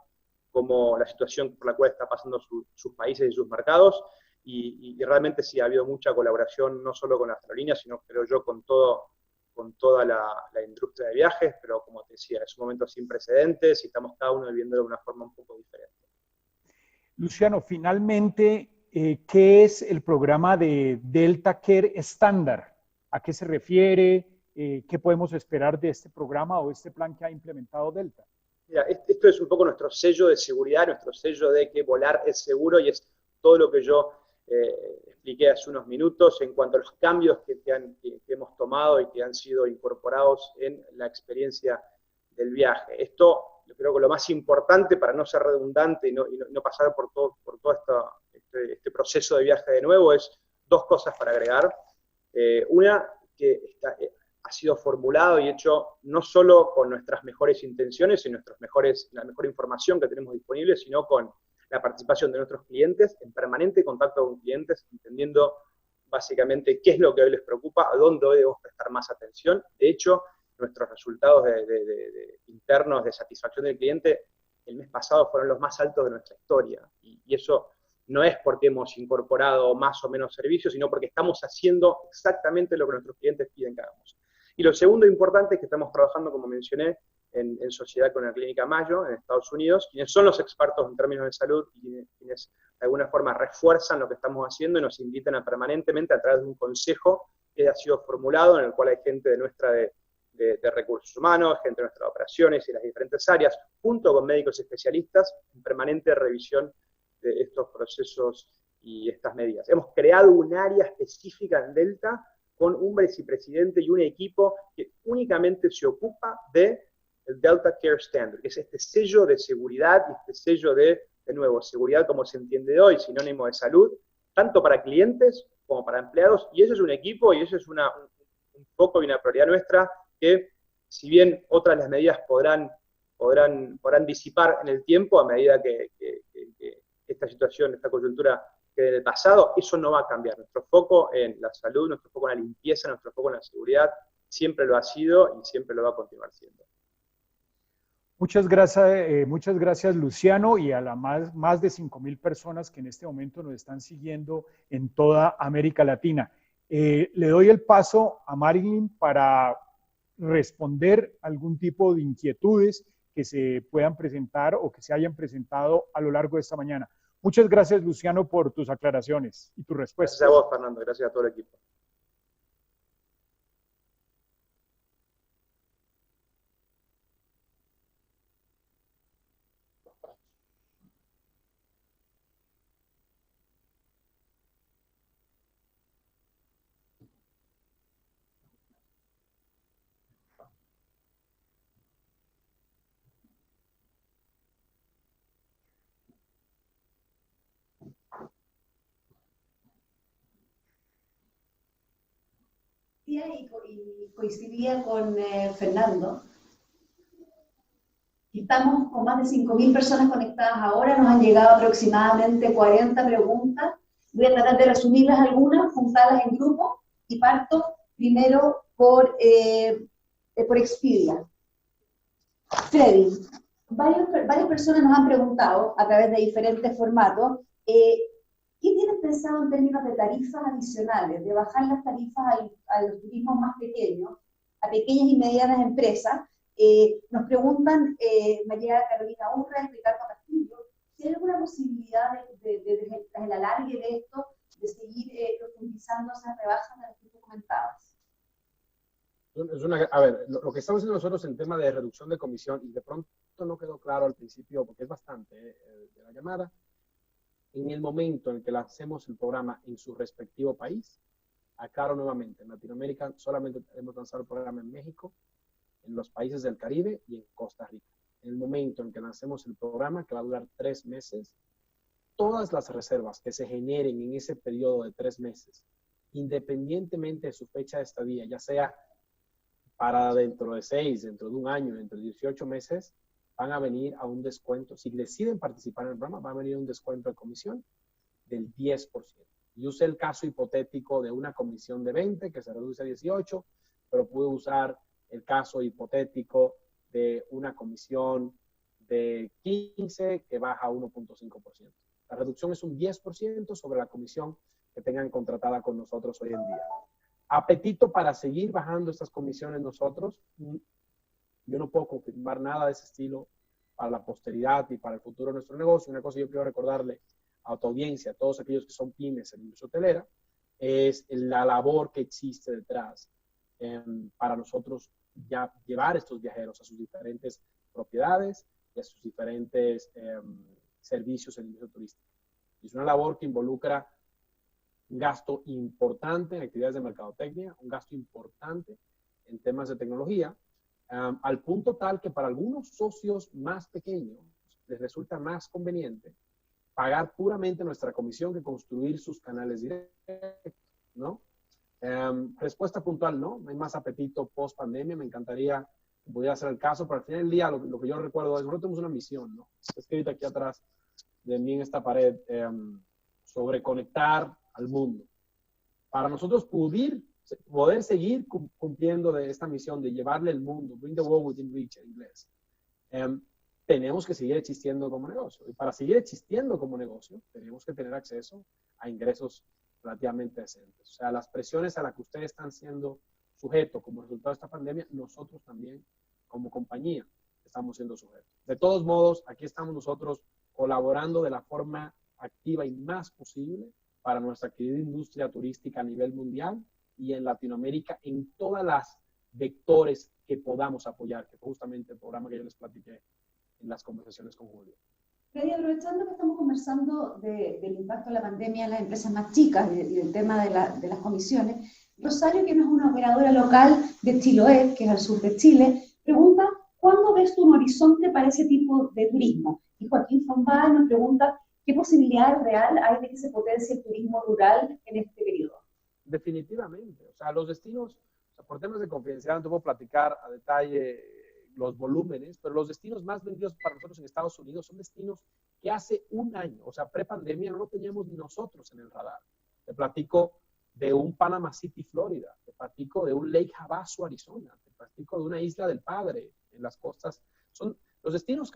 cómo la situación por la cual está pasando sus países y sus mercados, y realmente sí ha habido mucha colaboración, no solo con las aerolíneas, sino creo yo con toda la industria de viajes, pero como te decía, es un momento sin precedentes y estamos cada uno viviéndolo de una forma un poco diferente. Luciano, finalmente, ¿qué es el programa de Delta Care estándar? ¿A qué se refiere? ¿Qué podemos esperar de este programa o este plan que ha implementado Delta? Mira, esto es un poco nuestro sello de seguridad, nuestro sello de que volar es seguro, y es todo lo que yo expliqué hace unos minutos en cuanto a los cambios que hemos tomado y que han sido incorporados en la experiencia del viaje. Esto, yo creo que lo más importante, para no ser redundante y no pasar por todo este proceso de viaje de nuevo, es dos cosas para agregar. Una, que ha sido formulado y hecho no solo con nuestras mejores intenciones y la mejor información que tenemos disponible, sino con la participación de nuestros clientes, en permanente contacto con clientes, entendiendo básicamente qué es lo que hoy les preocupa, a dónde hoy debemos prestar más atención. De hecho, nuestros resultados internos de satisfacción del cliente el mes pasado fueron los más altos de nuestra historia. Y eso no es porque hemos incorporado más o menos servicios, sino porque estamos haciendo exactamente lo que nuestros clientes piden que hagamos. Y lo segundo importante es que estamos trabajando, como mencioné, en sociedad con la Clínica Mayo, en Estados Unidos, quienes son los expertos en términos de salud y quienes de alguna forma refuerzan lo que estamos haciendo y nos invitan a permanentemente a través de un consejo que ha sido formulado, en el cual hay gente de nuestra de recursos humanos, gente de nuestras operaciones y las diferentes áreas, junto con médicos especialistas, en permanente revisión de estos procesos y estas medidas. Hemos creado un área específica en Delta con un vicepresidente y un equipo que únicamente se ocupa del Delta Care Standard, que es este sello de seguridad y este sello de nuevo, seguridad como se entiende hoy, sinónimo de salud, tanto para clientes como para empleados, y eso es un equipo y eso es un foco y una prioridad nuestra que, si bien otras las medidas podrán disipar en el tiempo a medida que esta situación, esta coyuntura quede en el pasado, eso no va a cambiar. Nuestro foco en la salud, nuestro foco en la limpieza, nuestro foco en la seguridad, siempre lo ha sido y siempre lo va a continuar siendo. Muchas gracias Luciano, y a las más de 5.000 personas que en este momento nos están siguiendo en toda América Latina. Le doy el paso a Marilyn para responder algún tipo de inquietudes que se puedan presentar o que se hayan presentado a lo largo de esta mañana. Muchas gracias, Luciano, por tus aclaraciones y tus respuestas. Gracias a vos, Fernando. Gracias a todo el equipo. Y coincidía con Fernando. Estamos con más de 5.000 personas conectadas ahora, nos han llegado aproximadamente 40 preguntas. Voy a tratar de resumirlas algunas, juntarlas en grupo, y parto primero por Expedia. Freddy, varias personas nos han preguntado a través de diferentes formatos, ¿qué tienen pensado en términos de tarifas adicionales, de bajar las tarifas a los turismos más pequeños, a pequeñas y medianas empresas? Nos preguntan María Carolina Urra y Ricardo Castillo, si hay alguna posibilidad de el alargue de esto, de seguir profundizando esas rebajas de las que tú comentabas. A ver, lo que estamos haciendo nosotros en tema de reducción de comisión, y de pronto no quedó claro al principio, porque es bastante de la llamada, en el momento en que lancemos el programa en su respectivo país, aclaro nuevamente, en Latinoamérica solamente hemos lanzado el programa en México, en los países del Caribe y en Costa Rica. En el momento en que lancemos el programa, que va a durar 3 meses, todas las reservas que se generen en ese periodo de 3 meses, independientemente de su fecha de estadía, ya sea para dentro de 6, dentro de un año, dentro de 18 meses, van a venir a un descuento. Si deciden participar en el programa, va a venir un descuento de comisión del 10%. Yo usé el caso hipotético de una comisión de 20 que se reduce a 18, pero pude usar el caso hipotético de una comisión de 15 que baja a 1.5%. La reducción es un 10% sobre la comisión que tengan contratada con nosotros hoy en día. Apetito para seguir bajando estas comisiones nosotros, yo no puedo confirmar nada de ese estilo para la posteridad y para el futuro de nuestro negocio. Una cosa que yo quiero recordarle a tu audiencia, a todos aquellos que son pymes en la industria hotelera, es la labor que existe detrás para nosotros ya llevar estos viajeros a sus diferentes propiedades y a sus diferentes servicios en la industria turística. Es una labor que involucra un gasto importante en actividades de mercadotecnia, un gasto importante en temas de tecnología, al punto tal que para algunos socios más pequeños les resulta más conveniente pagar puramente nuestra comisión que construir sus canales directos, ¿no? Respuesta puntual, ¿no? Hay más apetito post pandemia. Me encantaría que pudiera ser el caso, pero al final del día lo que yo recuerdo es, nosotros tenemos una misión, ¿no? Está escrita aquí atrás de mí en esta pared, sobre conectar al mundo. Para nosotros poder seguir cumpliendo de esta misión de llevarle el mundo, bring the world within reach en inglés, tenemos que seguir existiendo como negocio. Y para seguir existiendo como negocio, tenemos que tener acceso a ingresos relativamente decentes. O sea, las presiones a las que ustedes están siendo sujetos como resultado de esta pandemia, nosotros también, como compañía, estamos siendo sujetos. De todos modos, aquí estamos nosotros colaborando de la forma activa y más posible para nuestra querida industria turística a nivel mundial y en Latinoamérica en todas las vectores que podamos apoyar, que fue justamente el programa que yo les platiqué en las conversaciones con Julio. Freddy, aprovechando que estamos conversando del impacto de la pandemia en las empresas más chicas y del tema de las comisiones, Rosario, que no es una operadora local de Chiloé, que es al sur de Chile, pregunta, ¿cuándo ves tú un horizonte para ese tipo de turismo? Y Joaquín Fombal nos pregunta, ¿qué posibilidad real hay de que se potencie el turismo rural en este periodo? Definitivamente. O sea, los destinos, o sea, por temas de confidencialidad no te puedo platicar a detalle los volúmenes, pero los destinos más vendidos para nosotros en Estados Unidos son destinos que hace un año, o sea, pre-pandemia, no lo teníamos ni nosotros en el radar. Te platico de un Panama City, Florida. Te platico de un Lake Havasu, Arizona. Te platico de una Isla del Padre en las costas. Son los destinos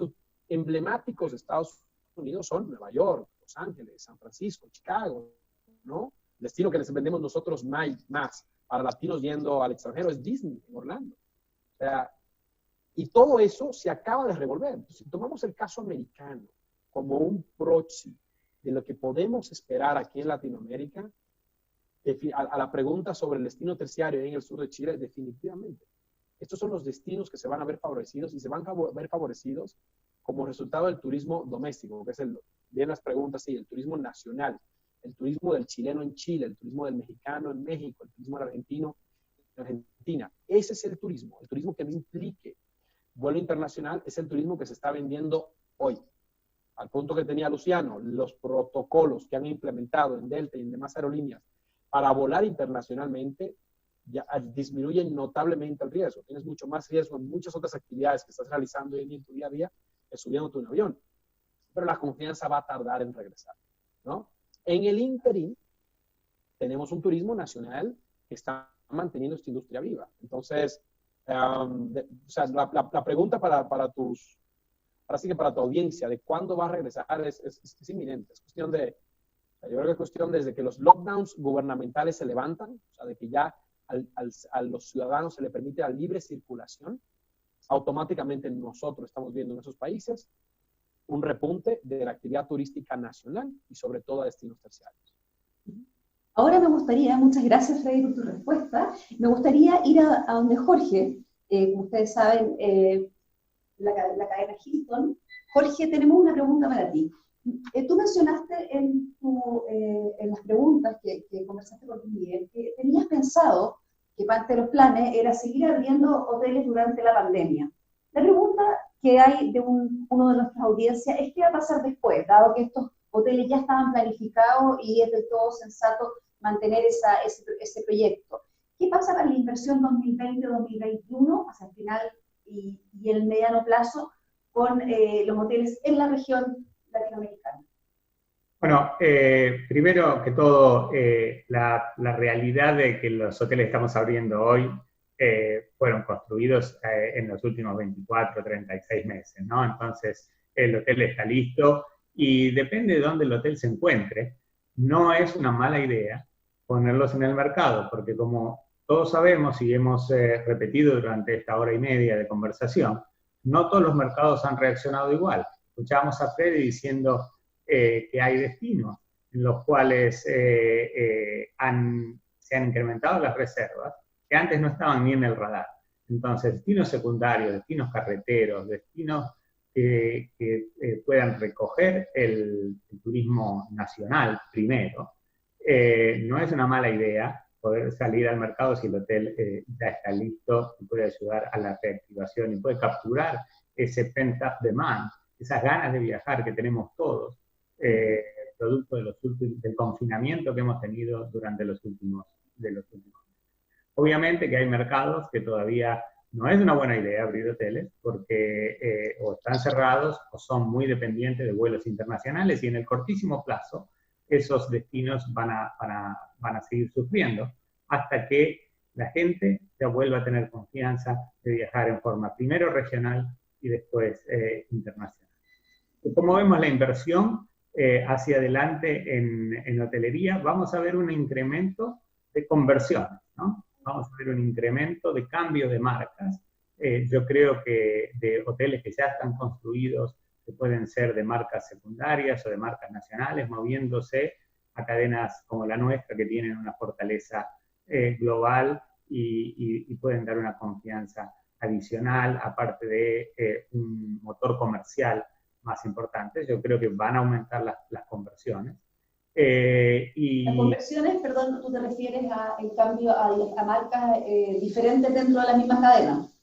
emblemáticos de Estados Unidos son Nueva York, Los Ángeles, San Francisco, Chicago, ¿no? El destino que les vendemos nosotros más para latinos yendo al extranjero es Disney, en Orlando. O sea, y todo eso se acaba de revolver. Entonces, si tomamos el caso americano como un proxy de lo que podemos esperar aquí en Latinoamérica, a la pregunta sobre el destino terciario en el sur de Chile, definitivamente. Estos son los destinos que se van a ver favorecidos y se van a ver favorecidos como resultado del turismo doméstico, que es bien las preguntas, sí, el turismo nacional, el turismo del chileno en Chile, el turismo del mexicano en México, el turismo del argentino en Argentina. Ese es el turismo que no implique vuelo internacional, es el turismo que se está vendiendo hoy. Al punto que tenía Luciano, los protocolos que han implementado en Delta y en demás aerolíneas para volar internacionalmente ya disminuyen notablemente el riesgo. Tienes mucho más riesgo en muchas otras actividades que estás realizando en tu día a día que subiéndote un avión. Pero la confianza va a tardar en regresar, ¿no? En el ínterin, tenemos un turismo nacional que está manteniendo esta industria viva. Entonces, o sea, la pregunta para tu audiencia de cuándo va a regresar es inminente. Es cuestión de, yo creo que es cuestión desde que los lockdowns gubernamentales se levantan, o sea, de que ya a los ciudadanos se le permite la libre circulación, automáticamente nosotros estamos viendo en esos países un repunte de la actividad turística nacional y sobre todo a destinos terciarios. Ahora me gustaría, muchas gracias Freddy por tu respuesta, me gustaría ir a donde Jorge, como ustedes saben, la cadena Hilton. Jorge, tenemos una pregunta para ti. Tú mencionaste en las preguntas que conversaste con Miguel que tenías pensado que parte de los planes era seguir abriendo hoteles durante la pandemia. La pregunta que hay de uno de nuestras audiencias es qué va a pasar después, dado que estos hoteles ya estaban planificados y es del todo sensato mantener ese proyecto. ¿Qué pasa para la inversión 2020-2021, hacia el final y el mediano plazo, con los hoteles en la región latinoamericana? Bueno, primero que todo, la realidad de que los hoteles que estamos abriendo hoy fueron construidos en los últimos 24, 36 meses, ¿no? Entonces, el hotel está listo y depende de dónde el hotel se encuentre, no es una mala idea ponerlos en el mercado, porque como todos sabemos y hemos repetido durante esta hora y media de conversación, no todos los mercados han reaccionado igual. Escuchábamos a Freddy diciendo que hay destinos en los cuales se han incrementado las reservas que antes no estaban ni en el radar. Entonces, destinos secundarios, destinos carreteros, destinos que puedan recoger el turismo nacional primero, no es una mala idea poder salir al mercado si el hotel ya está listo y puede ayudar a la reactivación y puede capturar ese pent-up demand, esas ganas de viajar que tenemos todos, producto del confinamiento que hemos tenido durante los últimos últimos meses. Obviamente que hay mercados que todavía no es una buena idea abrir hoteles porque o están cerrados o son muy dependientes de vuelos internacionales y en el cortísimo plazo esos destinos van a seguir sufriendo hasta que la gente ya vuelva a tener confianza de viajar en forma primero regional y después internacional. Y como vemos la inversión hacia adelante en hotelería, vamos a ver un incremento de conversiones, ¿no? Vamos a ver un incremento de cambio de marcas. Yo creo que de hoteles que ya están construidos, que pueden ser de marcas secundarias o de marcas nacionales, moviéndose a cadenas como la nuestra, que tienen una fortaleza global y pueden dar una confianza adicional, aparte de un motor comercial más importante. Yo creo que van a aumentar las conversiones. Las conversiones, perdón, ¿tú te refieres en cambio a marcas diferentes dentro de las mismas cadenas?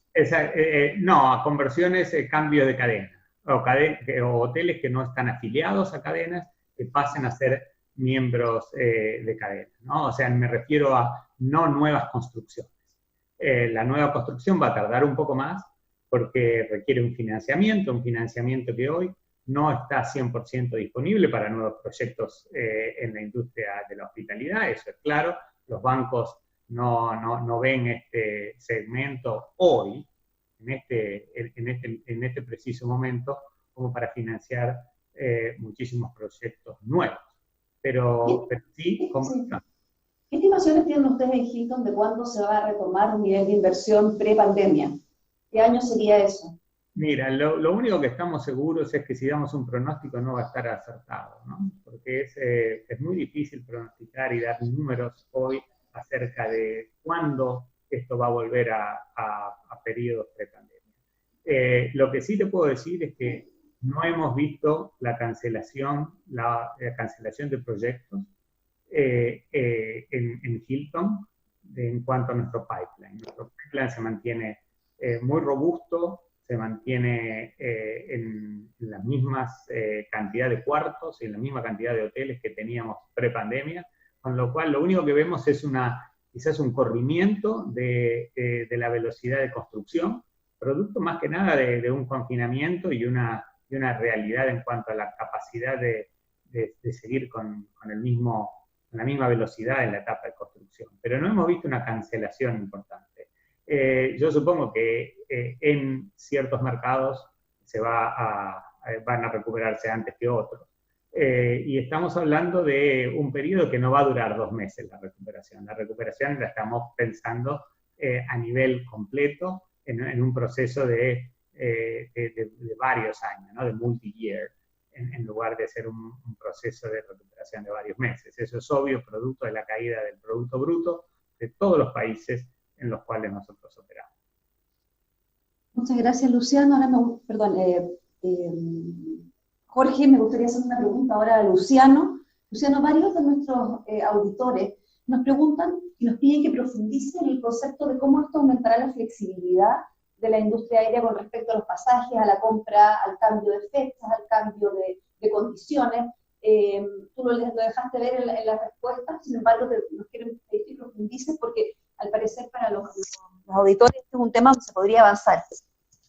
No, a conversiones, cambio de cadena. O hoteles que no están afiliados a cadenas, que pasen a ser miembros de cadenas, ¿no? O sea, me refiero a no nuevas construcciones. La nueva construcción va a tardar un poco más porque requiere un financiamiento que hoy no está 100% disponible para nuevos proyectos en la industria de la hospitalidad, eso es claro. Los bancos no ven este segmento hoy, en este preciso momento, como para financiar muchísimos proyectos nuevos. Pero sí, ¿Qué estimaciones tienen ustedes en Hilton de cuándo se va a retomar un nivel de inversión pre-pandemia? ¿Qué año sería eso? Mira, lo único que estamos seguros es que si damos un pronóstico no va a estar acertado, ¿no? Porque es muy difícil pronosticar y dar números hoy acerca de cuándo esto va a volver a periodos pre-pandemia. Lo que sí te puedo decir es que no hemos visto la cancelación de proyectos en Hilton en cuanto a nuestro pipeline. Nuestro pipeline se mantiene muy robusto, se mantiene en la misma cantidad de cuartos y en la misma cantidad de hoteles que teníamos pre-pandemia, con lo cual lo único que vemos es quizás un corrimiento de la velocidad de construcción, producto más que nada de un confinamiento y una realidad en cuanto a la capacidad de seguir con la misma velocidad en la etapa de construcción. Pero no hemos visto una cancelación importante. Yo supongo que en ciertos mercados van a recuperarse antes que otros. Y estamos hablando de un periodo que no va a durar 2 meses la recuperación. La recuperación la estamos pensando a nivel completo, en un proceso de varios años, ¿no? De multi-year, en lugar de ser un proceso de recuperación de varios meses. Eso es obvio, producto de la caída del Producto Bruto de todos los países en los cuales nosotros operamos. Muchas gracias, Luciano. Ahora Jorge, me gustaría hacer una pregunta ahora a Luciano. Luciano, varios de nuestros auditores nos preguntan y nos piden que profundice en el concepto de cómo esto aumentará la flexibilidad de la industria aérea con respecto a los pasajes, a la compra, al cambio de fechas, al cambio de condiciones. Tú lo dejaste ver en la respuesta, sin embargo, nos quieren pedir que profundices porque al parecer para los auditores este es un tema donde se podría avanzar.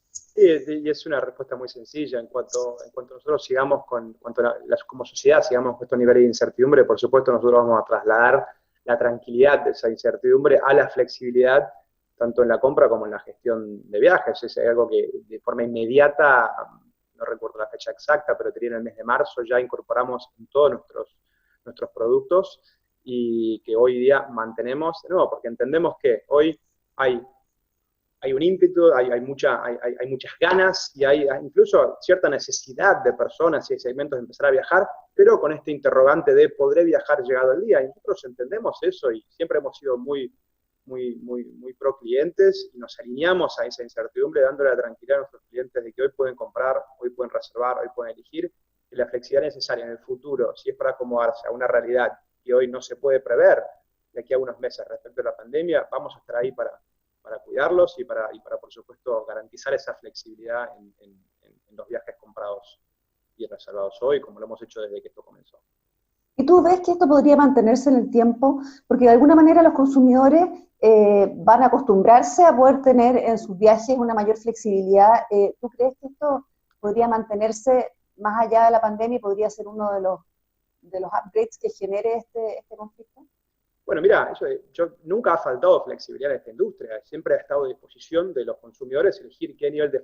Sí, y es una respuesta muy sencilla. En cuanto nosotros sigamos como sociedad sigamos con estos niveles de incertidumbre, por supuesto nosotros vamos a trasladar la tranquilidad de esa incertidumbre a la flexibilidad, tanto en la compra como en la gestión de viajes. Es algo que de forma inmediata, no recuerdo la fecha exacta, pero tenía en el mes de marzo, ya incorporamos en todos nuestros productos y que hoy día mantenemos, de nuevo, porque entendemos que hoy hay un ímpetu, hay muchas ganas y hay incluso cierta necesidad de personas y de segmentos de empezar a viajar, pero con este interrogante de ¿podré viajar llegado el día? Y nosotros entendemos eso y siempre hemos sido muy pro clientes y nos alineamos a esa incertidumbre dándole la tranquilidad a nuestros clientes de que hoy pueden comprar, hoy pueden reservar, hoy pueden elegir, y la flexibilidad necesaria en el futuro, si es para acomodarse a una realidad que hoy no se puede prever de aquí a unos meses respecto a la pandemia, vamos a estar ahí para cuidarlos y para, por supuesto, garantizar esa flexibilidad en los viajes comprados y reservados hoy, como lo hemos hecho desde que esto comenzó. ¿Y tú ves que esto podría mantenerse en el tiempo? Porque de alguna manera los consumidores van a acostumbrarse a poder tener en sus viajes una mayor flexibilidad. ¿Tú crees que esto podría mantenerse más allá de la pandemia y podría ser uno de los upgrades que genere este conflicto? Bueno, mira, yo nunca ha faltado flexibilidad en esta industria. Siempre ha estado a disposición de los consumidores elegir qué nivel de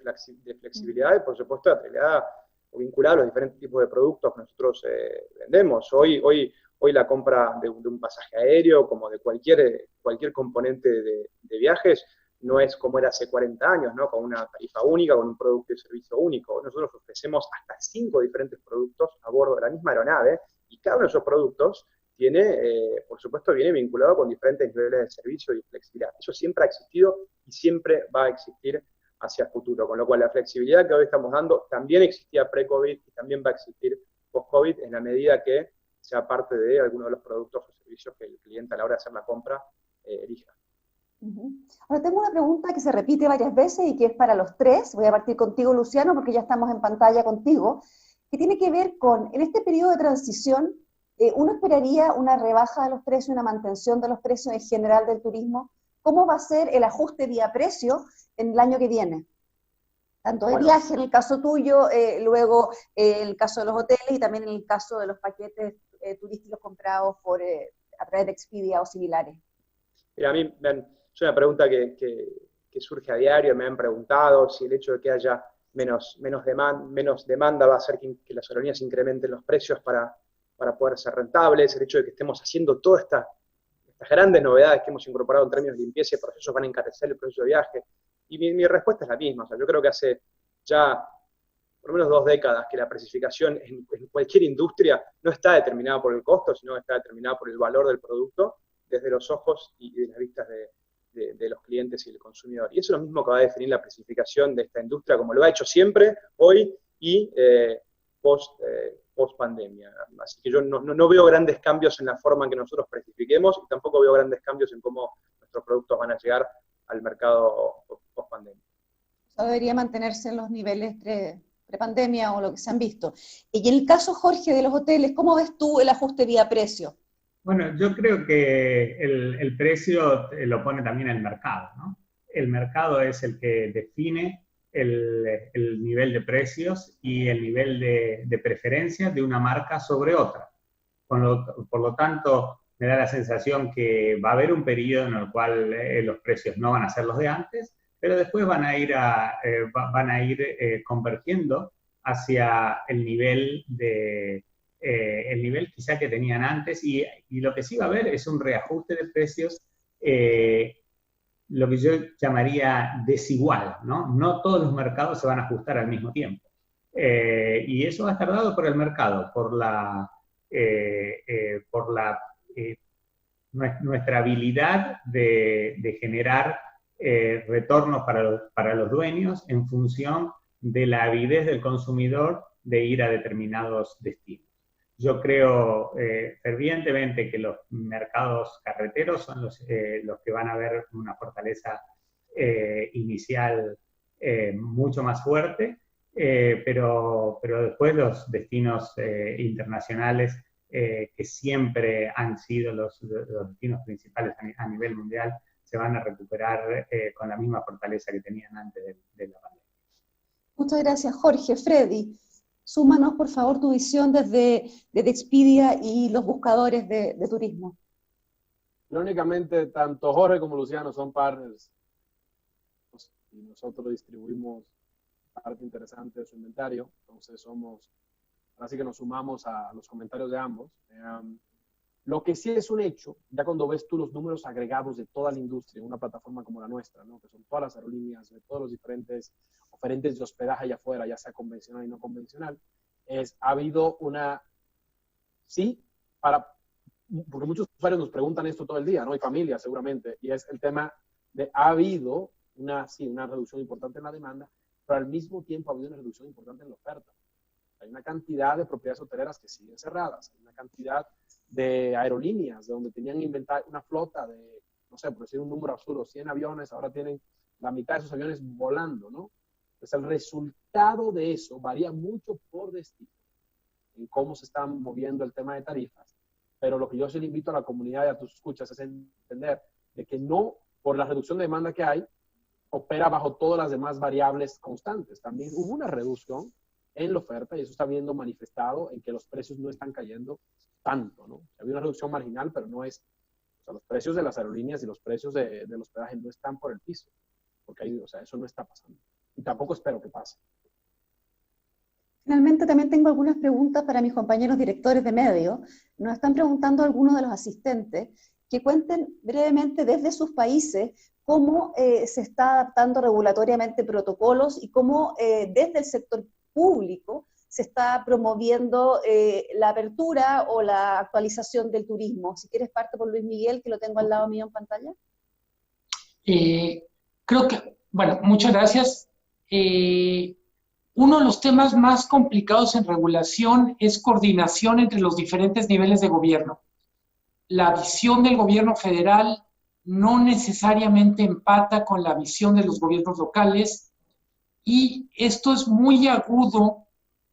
flexibilidad y, por supuesto, atrelada o vinculada a los diferentes tipos de productos que nosotros vendemos. Hoy la compra de un pasaje aéreo, como de cualquier componente de viajes, no es como era hace 40 años, ¿no? Con una tarifa única, con un producto y servicio único. Nosotros ofrecemos hasta 5 diferentes productos a bordo de la misma aeronave y cada uno de esos productos por supuesto, viene vinculado con diferentes niveles de servicio y flexibilidad. Eso siempre ha existido y siempre va a existir hacia el futuro, con lo cual la flexibilidad que hoy estamos dando también existía pre-COVID y también va a existir post-COVID en la medida que sea parte de alguno de los productos o servicios que el cliente a la hora de hacer la compra elija. Ahora tengo una pregunta que se repite varias veces y que es para los tres. Voy a partir contigo, Luciano, porque ya estamos en pantalla contigo, que tiene que ver con, en este periodo de transición, ¿uno esperaría una rebaja de los precios, una mantención de los precios en general del turismo? ¿Cómo va a ser el ajuste vía precio en el año que viene? Tanto de viaje, en el caso tuyo, luego en el caso de los hoteles y también en el caso de los paquetes turísticos comprados a través de Expedia o similares. Mira, a mí es una pregunta que surge a diario, me han preguntado si el hecho de que haya menos demanda va a hacer que las aerolíneas incrementen los precios para poder ser rentables, el hecho de que estemos haciendo todas estas grandes novedades que hemos incorporado en términos de limpieza y procesos van a encarecer el proceso de viaje. Y mi respuesta es la misma. O sea, yo creo que hace ya por lo menos 2 décadas que la precificación en cualquier industria no está determinada por el costo, sino está determinada por el valor del producto desde los ojos y de las vistas de los clientes y del consumidor. Y eso es lo mismo que va a definir la precificación de esta industria, como lo ha hecho siempre, hoy y post pandemia. Así que yo no veo grandes cambios en la forma en que nosotros precifiquemos y tampoco veo grandes cambios en cómo nuestros productos van a llegar al mercado post pandemia. Eso debería mantenerse en los niveles pre-pandemia o lo que se han visto. Y en el caso, Jorge, de los hoteles, ¿cómo ves tú el ajuste vía precio? Bueno, yo creo que el precio lo pone también el mercado, ¿no? El mercado es el que define el nivel de precios y el nivel de preferencia de una marca sobre otra. Por lo tanto, me da la sensación que va a haber un periodo en el cual los precios no van a ser los de antes, pero después van a ir convergiendo hacia el nivel quizá que tenían antes y lo que sí va a haber es un reajuste de precios lo que yo llamaría desigual, ¿no? No todos los mercados se van a ajustar al mismo tiempo. Y eso va a estar dado por el mercado, por nuestra habilidad de generar retornos para los dueños en función de la avidez del consumidor de ir a determinados destinos. Yo creo fervientemente que los mercados carreteros son los que van a ver una fortaleza inicial mucho más fuerte, pero después los destinos internacionales que siempre han sido los destinos principales a nivel mundial se van a recuperar con la misma fortaleza que tenían antes de la pandemia. Muchas gracias, Jorge. Freddy, súmanos, por favor, tu visión desde Expedia y los buscadores de turismo. Irónicamente, tanto Jorge como Luciano son partners y nosotros distribuimos parte interesante de su inventario, entonces así que nos sumamos a los comentarios de ambos. Lo que sí es un hecho, ya cuando ves tú los números agregados de toda la industria en una plataforma como la nuestra, ¿no? Que son todas las aerolíneas, de todos los diferentes oferentes de hospedaje allá afuera, ya sea convencional y no convencional, ha habido porque muchos usuarios nos preguntan esto todo el día, ¿no? Y familias seguramente, y es el tema de ha habido una reducción importante en la demanda, pero al mismo tiempo ha habido una reducción importante en la oferta. Hay una cantidad de propiedades hoteleras que siguen cerradas, hay una cantidad de aerolíneas de donde tenían inventado una flota de, no sé, por decir un número absurdo, 100 aviones, ahora tienen la mitad de esos aviones volando, ¿no? Entonces el resultado de eso varía mucho por destino, en cómo se están moviendo el tema de tarifas, pero lo que yo sí le invito a la comunidad y a tus escuchas es entender de que no, por la reducción de demanda que hay, opera bajo todas las demás variables constantes. También hubo una reducción en la oferta y eso está viendo manifestado en que los precios no están cayendo tanto, ¿no? Había una reducción marginal, pero no es, o sea, los precios de las aerolíneas y los precios del hospedaje no están por el piso, porque ahí, o sea, eso no está pasando. Y tampoco espero que pase. Finalmente, también tengo algunas preguntas para mis compañeros directores de medios. Nos están preguntando algunos de los asistentes que cuenten brevemente desde sus países cómo se está adaptando regulatoriamente protocolos y cómo desde el sector público se está promoviendo la apertura o la actualización del turismo. Si quieres, parte por Luis Miguel, que lo tengo al lado mío en pantalla. Creo que, bueno, muchas gracias. Uno de los temas más complicados en regulación es coordinación entre los diferentes niveles de gobierno. La visión del gobierno federal no necesariamente empata con la visión de los gobiernos locales y esto es muy agudo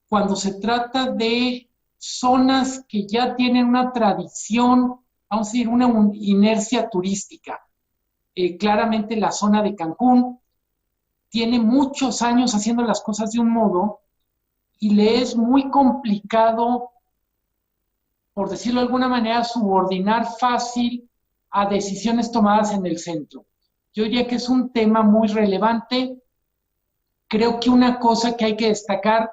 cuando se trata de zonas que ya tienen una tradición, vamos a decir, una inercia turística. Claramente la zona de Cancún tiene muchos años haciendo las cosas de un modo y le es muy complicado, por decirlo de alguna manera, subordinar fácil a decisiones tomadas en el centro. Yo diría que es un tema muy relevante. Creo que una cosa que hay que destacar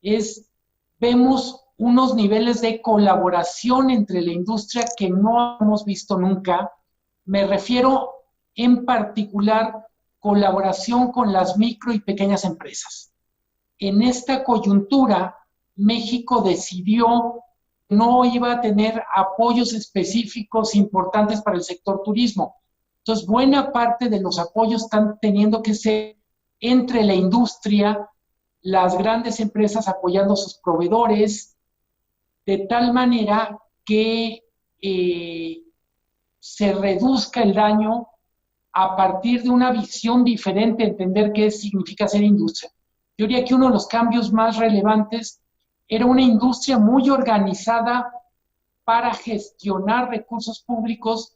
es, vemos unos niveles de colaboración entre la industria que no hemos visto nunca. Me refiero en particular colaboración con las micro y pequeñas empresas. En esta coyuntura, México decidió que no iba a tener apoyos específicos importantes para el sector turismo. Entonces, buena parte de los apoyos están teniendo que ser entre la industria, las grandes empresas apoyando a sus proveedores, de tal manera que se reduzca el daño a partir de una visión diferente, entender qué significa ser industria. Yo diría que uno de los cambios más relevantes era una industria muy organizada para gestionar recursos públicos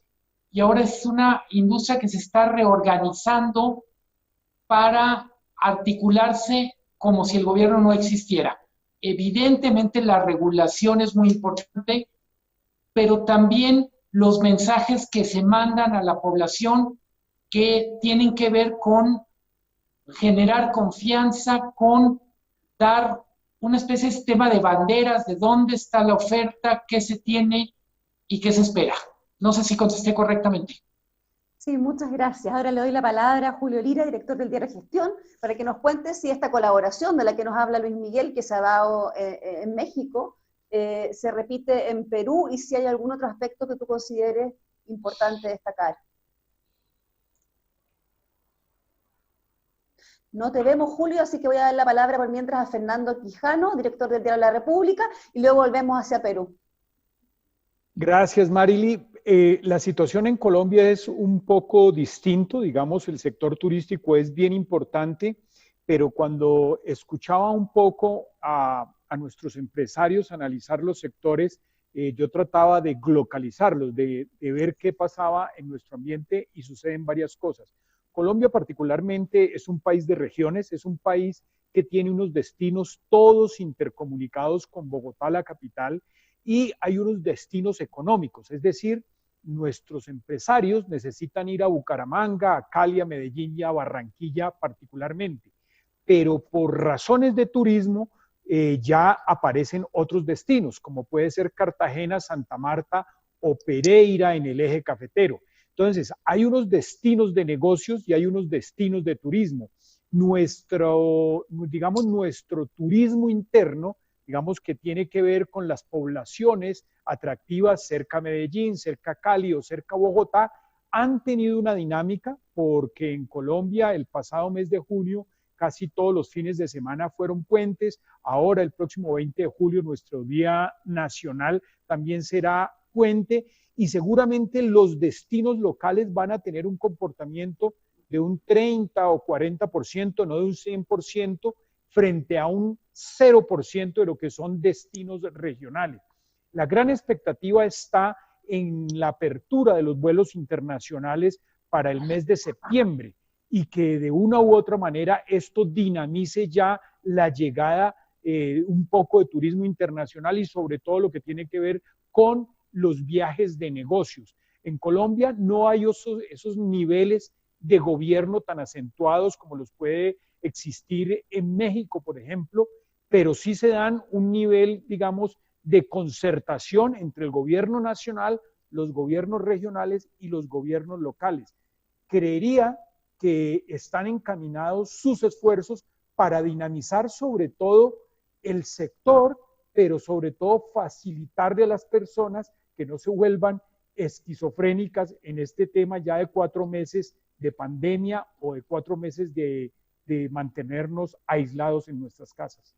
y ahora es una industria que se está reorganizando para articularse como si el gobierno no existiera. Evidentemente la regulación es muy importante, pero también los mensajes que se mandan a la población que tienen que ver con generar confianza, con dar una especie de sistema de banderas de dónde está la oferta, qué se tiene y qué se espera. No sé si contesté correctamente. Sí, muchas gracias. Ahora le doy la palabra a Julio Lira, director del diario Gestión, para que nos cuente si esta colaboración de la que nos habla Luis Miguel, que se ha dado en México, se repite en Perú y si hay algún otro aspecto que tú consideres importante destacar. No te vemos, Julio, así que voy a dar la palabra por mientras a Fernando Quijano, director del diario La República, y luego volvemos hacia Perú. Gracias, Marily. La situación en Colombia es un poco distinto, digamos, el sector turístico es bien importante, pero cuando escuchaba un poco a nuestros empresarios analizar los sectores, yo trataba de localizarlos, de ver qué pasaba en nuestro ambiente y suceden varias cosas. Colombia particularmente es un país de regiones, es un país que tiene unos destinos todos intercomunicados con Bogotá, la capital, y hay unos destinos económicos, es decir, nuestros empresarios necesitan ir a Bucaramanga, a Cali, a Medellín y a Barranquilla particularmente, pero por razones de turismo ya aparecen otros destinos, como puede ser Cartagena, Santa Marta o Pereira en el eje cafetero. Entonces, hay unos destinos de negocios y hay unos destinos de turismo. Nuestro turismo interno, digamos que tiene que ver con las poblaciones atractivas cerca a Medellín, cerca a Cali o cerca a Bogotá, han tenido una dinámica porque en Colombia el pasado mes de junio casi todos los fines de semana fueron puentes. Ahora el próximo 20 de julio nuestro Día Nacional también será puente y seguramente los destinos locales van a tener un comportamiento de un 30 o 40%, no de un 100%, frente a un 0% de lo que son destinos regionales. La gran expectativa está en la apertura de los vuelos internacionales para el mes de septiembre y que de una u otra manera esto dinamice ya la llegada un poco de turismo internacional y sobre todo lo que tiene que ver con los viajes de negocios. En Colombia no hay esos niveles de gobierno tan acentuados como los puede existir en México, por ejemplo, pero sí se dan un nivel, digamos, de concertación entre el gobierno nacional, los gobiernos regionales y los gobiernos locales. Creería que están encaminados sus esfuerzos para dinamizar sobre todo el sector, pero sobre todo facilitarle a las personas que no se vuelvan esquizofrénicas en este tema ya de 4 meses de pandemia o de 4 meses de mantenernos aislados en nuestras casas.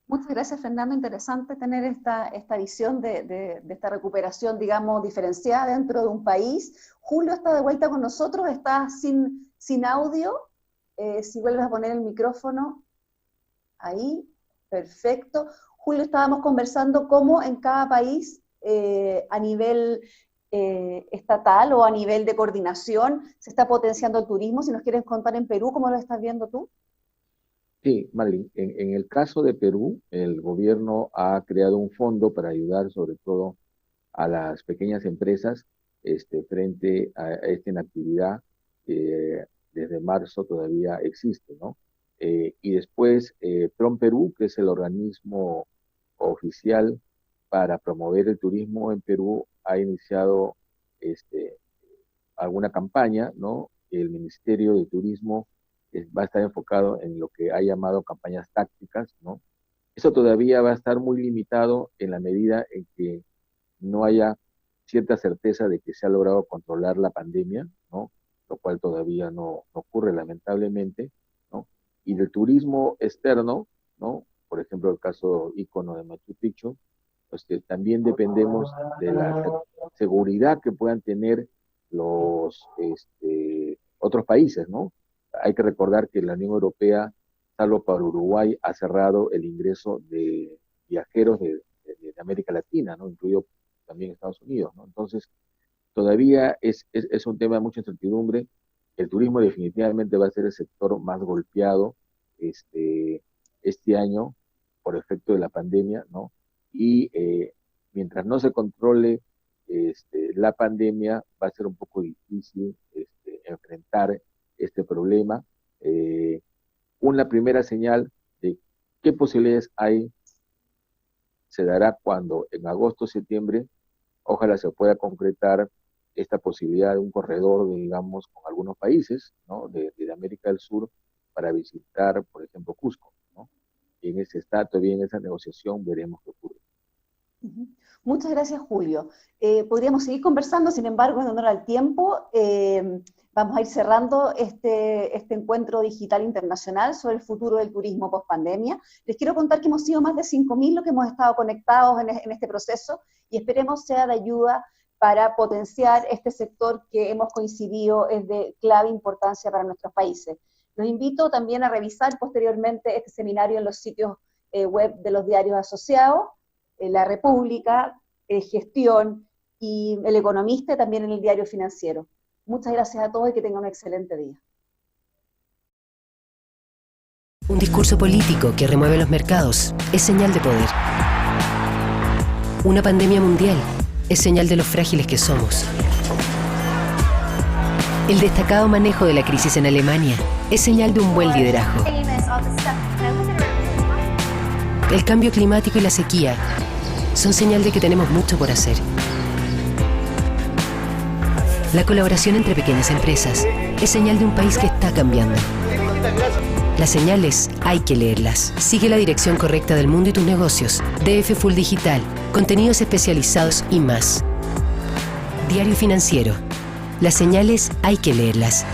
Muchas gracias, Fernando. Interesante tener esta visión de esta recuperación, digamos, diferenciada dentro de un país. Julio está de vuelta con nosotros, está sin audio. Si vuelves a poner el micrófono, ahí, perfecto. Julio, estábamos conversando cómo en cada país, a nivel estatal o a nivel de coordinación, se está potenciando el turismo. Si nos quieres contar en Perú, ¿cómo lo estás viendo tú? Sí, Marilyn, en el caso de Perú, el gobierno ha creado un fondo para ayudar sobre todo a las pequeñas empresas frente a esta inactividad que desde marzo todavía existe, ¿no? Y después PROMPERÚ, que es el organismo oficial para promover el turismo en Perú, ha iniciado alguna campaña, ¿no? El Ministerio de Turismo va a estar enfocado en lo que ha llamado campañas tácticas, ¿no? Eso todavía va a estar muy limitado en la medida en que no haya cierta certeza de que se ha logrado controlar la pandemia, ¿no? Lo cual todavía no ocurre lamentablemente, ¿no? Y del turismo externo, ¿no? Por ejemplo, el caso ícono de Machu Picchu, pues que también dependemos de la seguridad que puedan tener los otros países, ¿no? Hay que recordar que la Unión Europea, salvo para Uruguay, ha cerrado el ingreso de viajeros de América Latina, ¿no? Incluido también Estados Unidos, ¿no? Entonces, todavía es un tema de mucha incertidumbre. El turismo definitivamente va a ser el sector más golpeado este año por efecto de la pandemia, ¿no? Y mientras no se controle la pandemia, va a ser un poco difícil enfrentar este problema. Una primera señal de qué posibilidades hay se dará cuando en agosto, septiembre, ojalá se pueda concretar esta posibilidad de un corredor, digamos, con algunos países, ¿no? de América del Sur para visitar, por ejemplo, Cusco, ¿no? Y en ese está todavía en esa negociación, veremos qué ocurre. Muchas gracias, Julio. Podríamos seguir conversando, sin embargo, en honor al tiempo, vamos a ir cerrando este encuentro digital internacional sobre el futuro del turismo post-pandemia. Les quiero contar que hemos sido más de 5.000 los que hemos estado conectados en este proceso y esperemos sea de ayuda para potenciar este sector que hemos coincidido es de clave importancia para nuestros países. Los invito también a revisar posteriormente este seminario en los sitios web de los diarios asociados, La República, Gestión y El Economista, también en el Diario Financiero. Muchas gracias a todos y que tengan un excelente día. Un discurso político que remueve los mercados es señal de poder. Una pandemia mundial es señal de lo frágiles que somos. El destacado manejo de la crisis en Alemania es señal de un buen liderazgo. El cambio climático y la sequía son señal de que tenemos mucho por hacer. La colaboración entre pequeñas empresas es señal de un país que está cambiando. Las señales hay que leerlas. Sigue la dirección correcta del mundo y tus negocios. DF Full Digital, contenidos especializados y más. Diario Financiero. Las señales hay que leerlas.